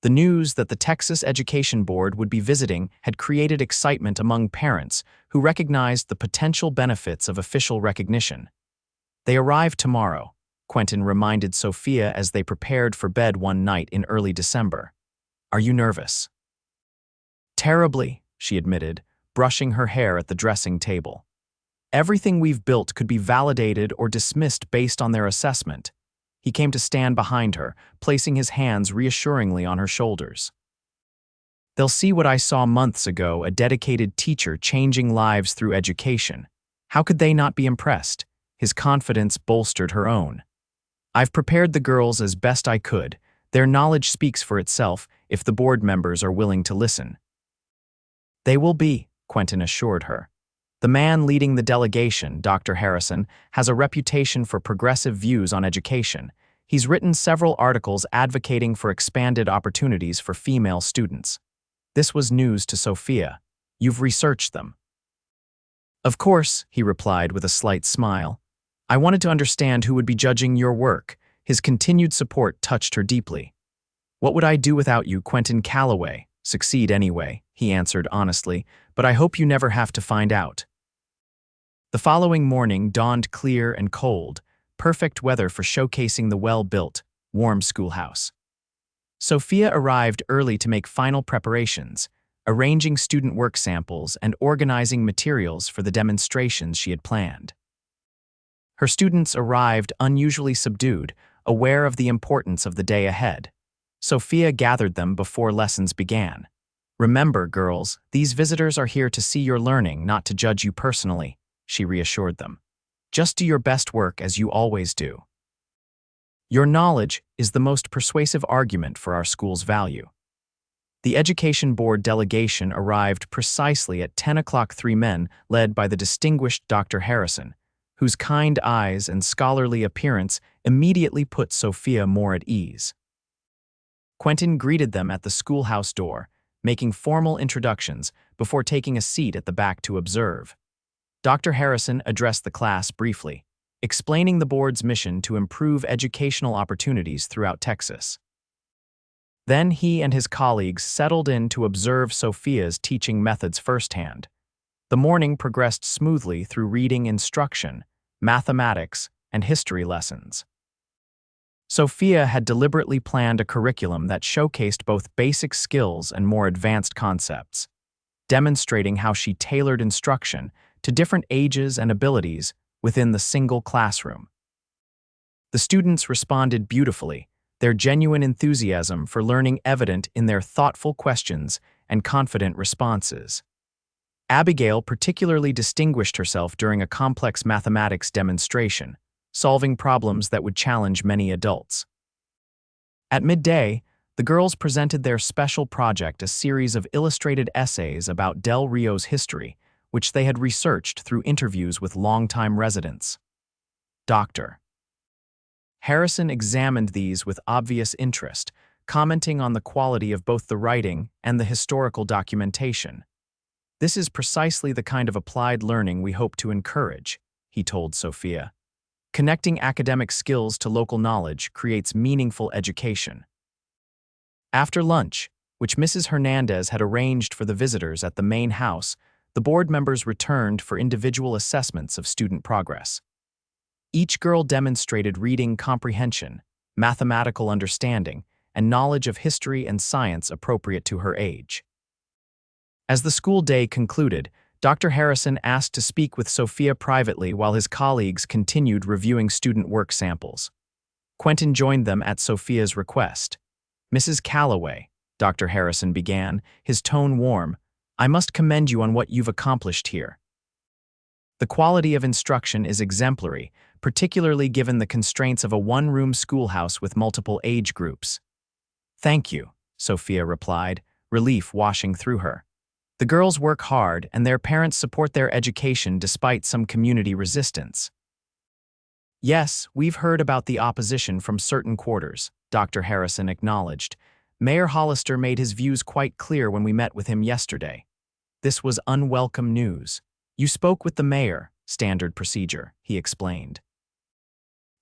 The news that the Texas Education Board would be visiting had created excitement among parents who recognized the potential benefits of official recognition. "They arrive tomorrow," Quentin reminded Sophia as they prepared for bed one night in early December. "Are you nervous?" "Terribly," she admitted, brushing her hair at the dressing table. "Everything we've built could be validated or dismissed based on their assessment." He came to stand behind her, placing his hands reassuringly on her shoulders. "They'll see what I saw months ago, a dedicated teacher changing lives through education. How could they not be impressed?" His confidence bolstered her own. "I've prepared the girls as best I could. Their knowledge speaks for itself if the board members are willing to listen." "They will be," Quentin assured her. "The man leading the delegation, Dr. Harrison, has a reputation for progressive views on education. He's written several articles advocating for expanded opportunities for female students." This was news to Sophia. "You've researched them?" "Of course," he replied with a slight smile. "I wanted to understand who would be judging your work." His continued support touched her deeply. "What would I do without you, Quentin Calloway? Succeed anyway," he answered honestly, "but I hope you never have to find out." The following morning dawned clear and cold, perfect weather for showcasing the well-built, warm schoolhouse. Sophia arrived early to make final preparations, arranging student work samples and organizing materials for the demonstrations she had planned. Her students arrived unusually subdued, aware of the importance of the day ahead. Sophia gathered them before lessons began. "Remember, girls, these visitors are here to see your learning, not to judge you personally," she reassured them. "Just do your best work as you always do. Your knowledge is the most persuasive argument for our school's value." The Education Board delegation arrived precisely at 10 o'clock. Three men, led by the distinguished Dr. Harrison, whose kind eyes and scholarly appearance immediately put Sophia more at ease. Quentin greeted them at the schoolhouse door, making formal introductions before taking a seat at the back to observe. Dr. Harrison addressed the class briefly, explaining the board's mission to improve educational opportunities throughout Texas. Then he and his colleagues settled in to observe Sophia's teaching methods firsthand. The morning progressed smoothly through reading instruction, mathematics, and history lessons. Sophia had deliberately planned a curriculum that showcased both basic skills and more advanced concepts, demonstrating how she tailored instruction to different ages and abilities within the single classroom. The students responded beautifully, their genuine enthusiasm for learning evident in their thoughtful questions and confident responses. Abigail particularly distinguished herself during a complex mathematics demonstration, solving problems that would challenge many adults. At midday, The girls presented their special project, a series of illustrated essays about Del Rio's history, which they had researched through interviews with longtime residents. Dr. Harrison examined these with obvious interest, commenting on the quality of both the writing and the historical documentation. "This is precisely the kind of applied learning we hope to encourage," he told Sophia. "Connecting academic skills to local knowledge creates meaningful education." After lunch, which Mrs. Hernandez had arranged for the visitors at the main house, the board members returned for individual assessments of student progress. Each girl demonstrated reading comprehension, mathematical understanding, and knowledge of history and science appropriate to her age. As the school day concluded, Dr. Harrison asked to speak with Sophia privately while his colleagues continued reviewing student work samples. Quentin joined them at Sophia's request. "Mrs. Calloway," Dr. Harrison began, his tone warm, "I must commend you on what you've accomplished here. The quality of instruction is exemplary, particularly given the constraints of a one-room schoolhouse with multiple age groups." "Thank you," Sophia replied, relief washing through her. "The girls work hard and their parents support their education despite some community resistance." "Yes, we've heard about the opposition from certain quarters," Dr. Harrison acknowledged. "Mayor Hollister made his views quite clear when we met with him yesterday. This was unwelcome news. You spoke with the mayor, standard procedure," he explained.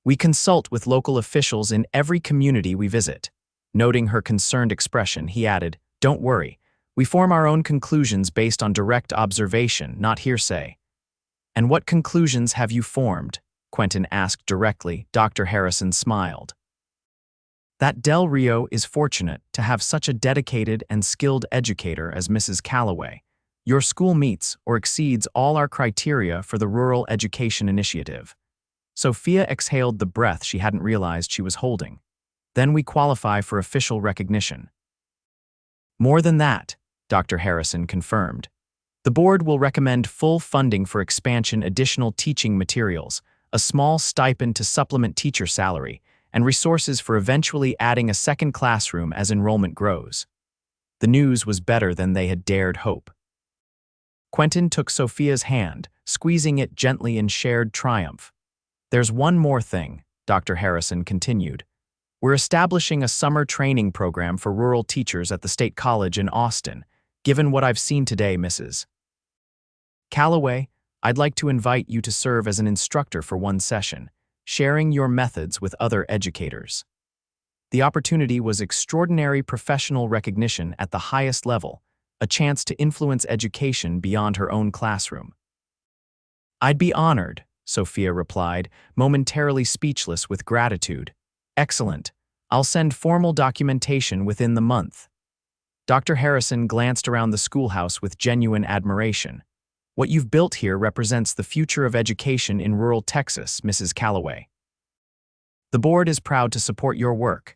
"We consult with local officials in every community we visit." Noting her concerned expression, he added, "Don't worry. We form our own conclusions based on direct observation, not hearsay." "And what conclusions have you formed?" Quentin asked directly. Dr. Harrison smiled. "That Del Rio is fortunate to have such a dedicated and skilled educator as Mrs. Calloway. Your school meets or exceeds all our criteria for the Rural Education Initiative." Sophia exhaled the breath she hadn't realized she was holding. "Then we qualify for official recognition." "More than that," Dr. Harrison confirmed. "The board will recommend full funding for expansion, additional teaching materials, a small stipend to supplement teacher salary, and resources for eventually adding a second classroom as enrollment grows." The news was better than they had dared hope. Quentin took Sophia's hand, squeezing it gently in shared triumph. "There's one more thing," Dr. Harrison continued. "We're establishing a summer training program for rural teachers at the State College in Austin. Given what I've seen today, Mrs. Calloway, I'd like to invite you to serve as an instructor for one session, sharing your methods with other educators." The opportunity was extraordinary professional recognition at the highest level, a chance to influence education beyond her own classroom. "I'd be honored," Sophia replied, momentarily speechless with gratitude. "Excellent. I'll send formal documentation within the month." Dr. Harrison glanced around the schoolhouse with genuine admiration. "What you've built here represents the future of education in rural Texas, Mrs. Calloway. The board is proud to support your work."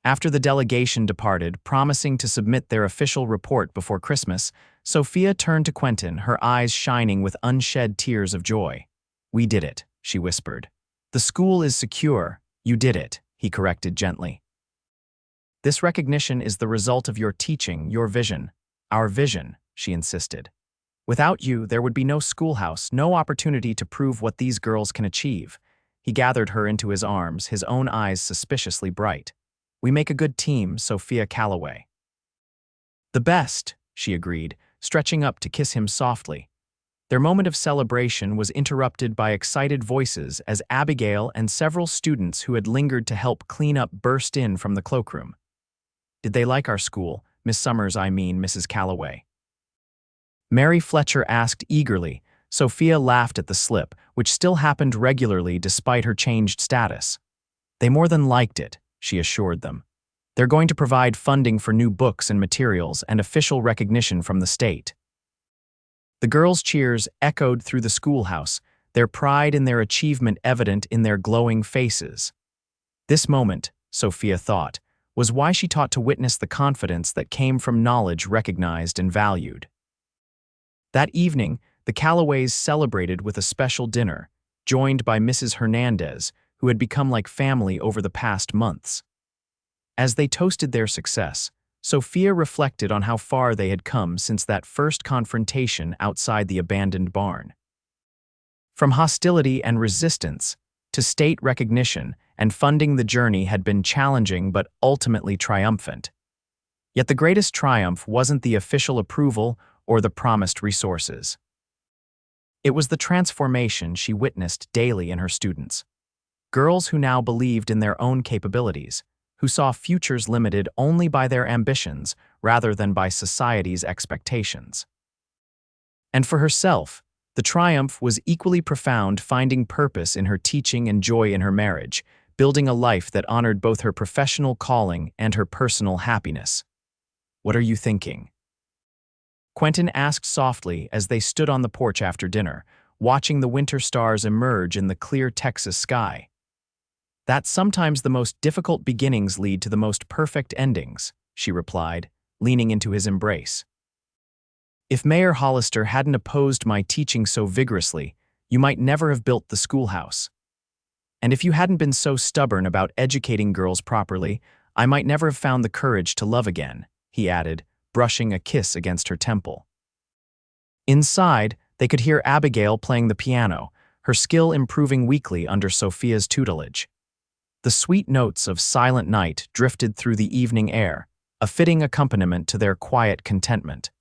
After the delegation departed, promising to submit their official report before Christmas, Sophia turned to Quentin, her eyes shining with unshed tears of joy. "We did it," she whispered. "The school is secure. You did it," he corrected gently. "This recognition is the result of your teaching, your vision." "Our vision," she insisted. "Without you, there would be no schoolhouse, no opportunity to prove what these girls can achieve." He gathered her into his arms, his own eyes suspiciously bright. "We make a good team, Sophia Calloway." "The best," she agreed, stretching up to kiss him softly. Their moment of celebration was interrupted by excited voices as Abigail and several students who had lingered to help clean up burst in from the cloakroom. "Did they like our school? Miss Summers, I mean, Mrs. Calloway." Mary Fletcher asked eagerly. Sophia laughed at the slip, which still happened regularly despite her changed status. "They more than liked it," she assured them. "They're going to provide funding for new books and materials and official recognition from the state." The girls' cheers echoed through the schoolhouse, their pride in their achievement evident in their glowing faces. This moment, Sophia thought, was why she taught to witness the confidence that came from knowledge recognized and valued. That evening, the Calloways celebrated with a special dinner, joined by Mrs. Hernandez, who had become like family over the past months. As they toasted their success, Sophia reflected on how far they had come since that first confrontation outside the abandoned barn. From hostility and resistance to state recognition and funding, the journey had been challenging but ultimately triumphant. Yet the greatest triumph wasn't the official approval or the promised resources. It was the transformation she witnessed daily in her students. Girls who now believed in their own capabilities, who saw futures limited only by their ambitions rather than by society's expectations. And for herself, the triumph was equally profound, finding purpose in her teaching and joy in her marriage, building a life that honored both her professional calling and her personal happiness. "What are you thinking?" Quentin asked softly as they stood on the porch after dinner, watching the winter stars emerge in the clear Texas sky. "That sometimes the most difficult beginnings lead to the most perfect endings," she replied, leaning into his embrace. "If Mayor Hollister hadn't opposed my teaching so vigorously, you might never have built the schoolhouse. And if you hadn't been so stubborn about educating girls properly, I might never have found the courage to love again," he added, brushing a kiss against her temple. Inside, they could hear Abigail playing the piano, her skill improving weekly under Sophia's tutelage. The sweet notes of Silent Night drifted through the evening air, a fitting accompaniment to their quiet contentment.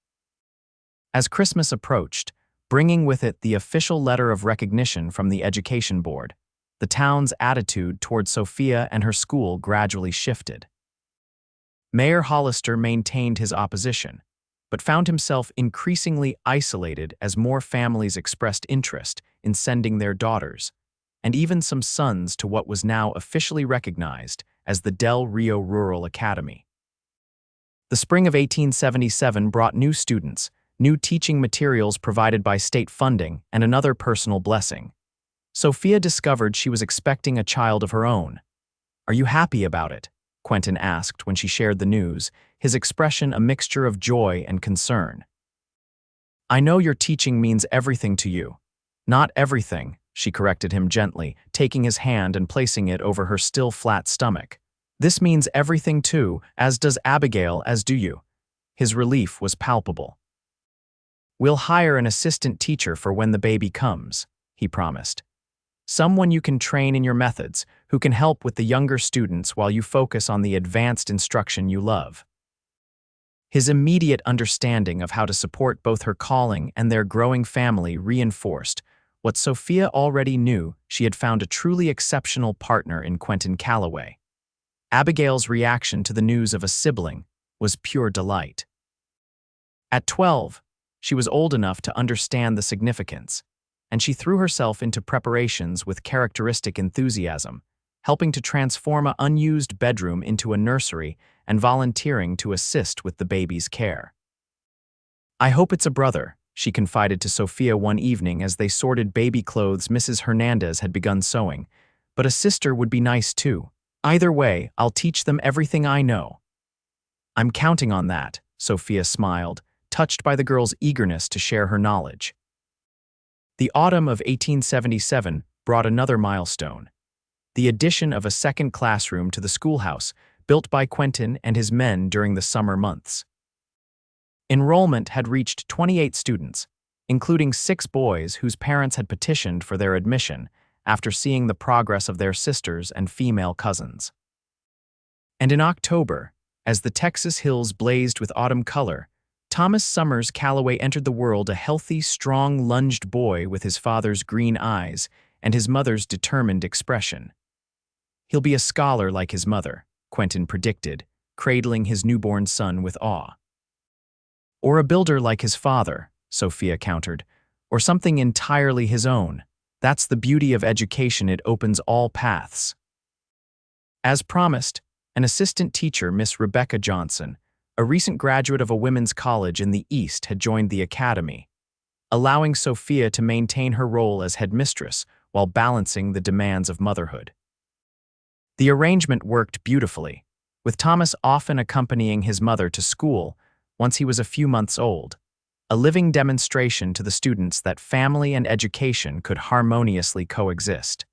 As Christmas approached, bringing with it the official letter of recognition from the Education Board, the town's attitude toward Sophia and her school gradually shifted. Mayor Hollister maintained his opposition, but found himself increasingly isolated as more families expressed interest in sending their daughters, and even some sons, to what was now officially recognized as the Del Rio Rural Academy. The spring of 1877 brought new students, new teaching materials provided by state funding, and another personal blessing. Sophia discovered she was expecting a child of her own. "Are you happy about it?" Quentin asked when she shared the news, his expression a mixture of joy and concern. "I know your teaching means everything to you." "Not everything," she corrected him gently, taking his hand and placing it over her still flat stomach. "This means everything too, as does Abigail, as do you." His relief was palpable. "We'll hire an assistant teacher for when the baby comes," he promised. "Someone you can train in your methods, who can help with the younger students while you focus on the advanced instruction you love." His immediate understanding of how to support both her calling and their growing family reinforced what Sophia already knew: she had found a truly exceptional partner in Quentin Calloway. Abigail's reaction to the news of a sibling was pure delight. At 12, she was old enough to understand the significance, and she threw herself into preparations with characteristic enthusiasm, helping to transform an unused bedroom into a nursery and volunteering to assist with the baby's care. "I hope it's a brother," she confided to Sophia one evening as they sorted baby clothes Mrs. Hernandez had begun sewing. "But a sister would be nice too. Either way, I'll teach them everything I know." "I'm counting on that," Sophia smiled, touched by the girl's eagerness to share her knowledge. The autumn of 1877 brought another milestone: the addition of a second classroom to the schoolhouse, built by Quentin and his men during the summer months. Enrollment had reached 28 students, including 6 boys whose parents had petitioned for their admission after seeing the progress of their sisters and female cousins. And in October, as the Texas hills blazed with autumn color, Thomas Summers Calloway entered the world, a healthy, strong, lunged boy with his father's green eyes and his mother's determined expression. "He'll be a scholar like his mother," Quentin predicted, cradling his newborn son with awe. "Or a builder like his father," Sophia countered, "or something entirely his own. That's the beauty of education, it opens all paths." As promised, an assistant teacher, Miss Rebecca Johnson, a recent graduate of a women's college in the East, had joined the academy, allowing Sophia to maintain her role as headmistress while balancing the demands of motherhood. The arrangement worked beautifully, with Thomas often accompanying his mother to school once he was a few months old, a living demonstration to the students that family and education could harmoniously coexist.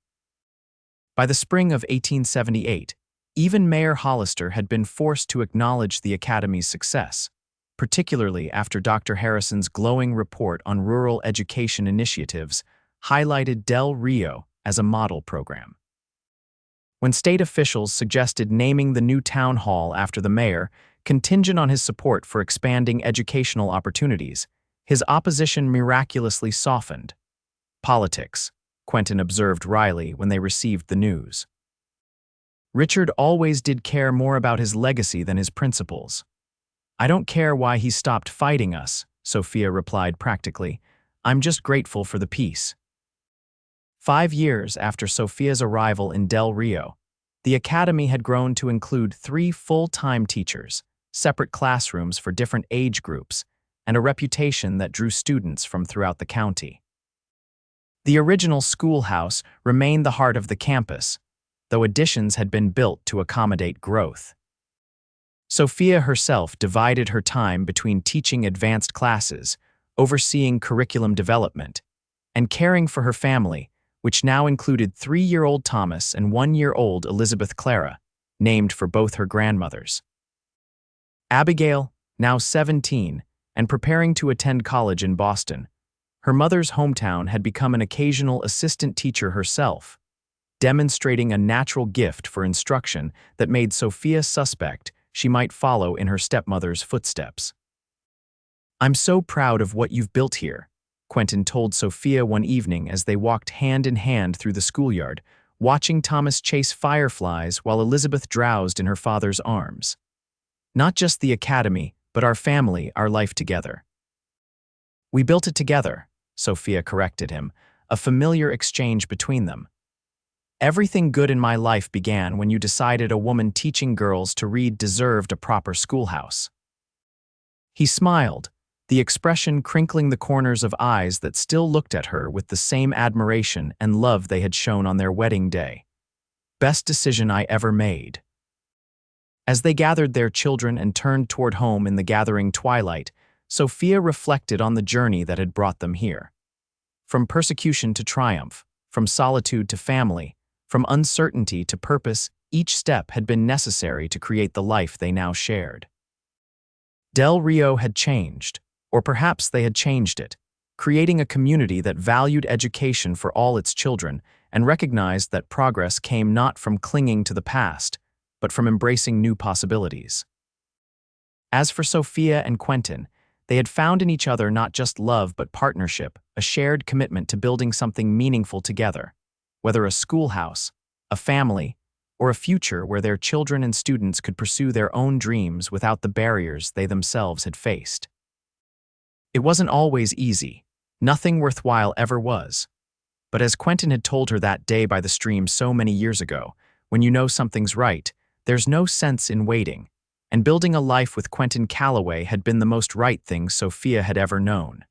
By the spring of 1878, Even Mayor Hollister had been forced to acknowledge the Academy's success, particularly after Dr. Harrison's glowing report on rural education initiatives highlighted Del Rio as a model program. When state officials suggested naming the new town hall after the mayor, contingent on his support for expanding educational opportunities, his opposition miraculously softened. Politics, Quentin observed wryly when they received the news. Richard always did care more about his legacy than his principles. I don't care why he stopped fighting us, Sophia replied practically. I'm just grateful for the peace. 5 years after Sophia's arrival in Del Rio, the academy had grown to include 3 full-time teachers, separate classrooms for different age groups, and a reputation that drew students from throughout the county. The original schoolhouse remained the heart of the campus, though additions had been built to accommodate growth. Sophia herself divided her time between teaching advanced classes, overseeing curriculum development, and caring for her family, which now included 3-year-old Thomas and 1-year-old Elizabeth Clara, named for both her grandmothers. Abigail, now 17, and preparing to attend college in Boston, her mother's hometown, had become an occasional assistant teacher herself, demonstrating a natural gift for instruction that made Sophia suspect she might follow in her stepmother's footsteps. I'm so proud of what you've built here, Quentin told Sophia one evening as they walked hand in hand through the schoolyard, watching Thomas chase fireflies while Elizabeth drowsed in her father's arms. Not just the academy, but our family, our life together. We built it together, Sophia corrected him, a familiar exchange between them. Everything good in my life began when you decided a woman teaching girls to read deserved a proper schoolhouse. He smiled, the expression crinkling the corners of eyes that still looked at her with the same admiration and love they had shown on their wedding day. Best decision I ever made. As they gathered their children and turned toward home in the gathering twilight, Sophia reflected on the journey that had brought them here. From persecution to triumph, from solitude to family, from uncertainty to purpose, each step had been necessary to create the life they now shared. Del Rio had changed, or perhaps they had changed it, creating a community that valued education for all its children and recognized that progress came not from clinging to the past, but from embracing new possibilities. As for Sophia and Quentin, they had found in each other not just love but partnership, a shared commitment to building something meaningful together, whether a schoolhouse, a family, or a future where their children and students could pursue their own dreams without the barriers they themselves had faced. It wasn't always easy. Nothing worthwhile ever was. But as Quentin had told her that day by the stream so many years ago, when you know something's right, there's no sense in waiting, and building a life with Quentin Calloway had been the most right thing Sophia had ever known.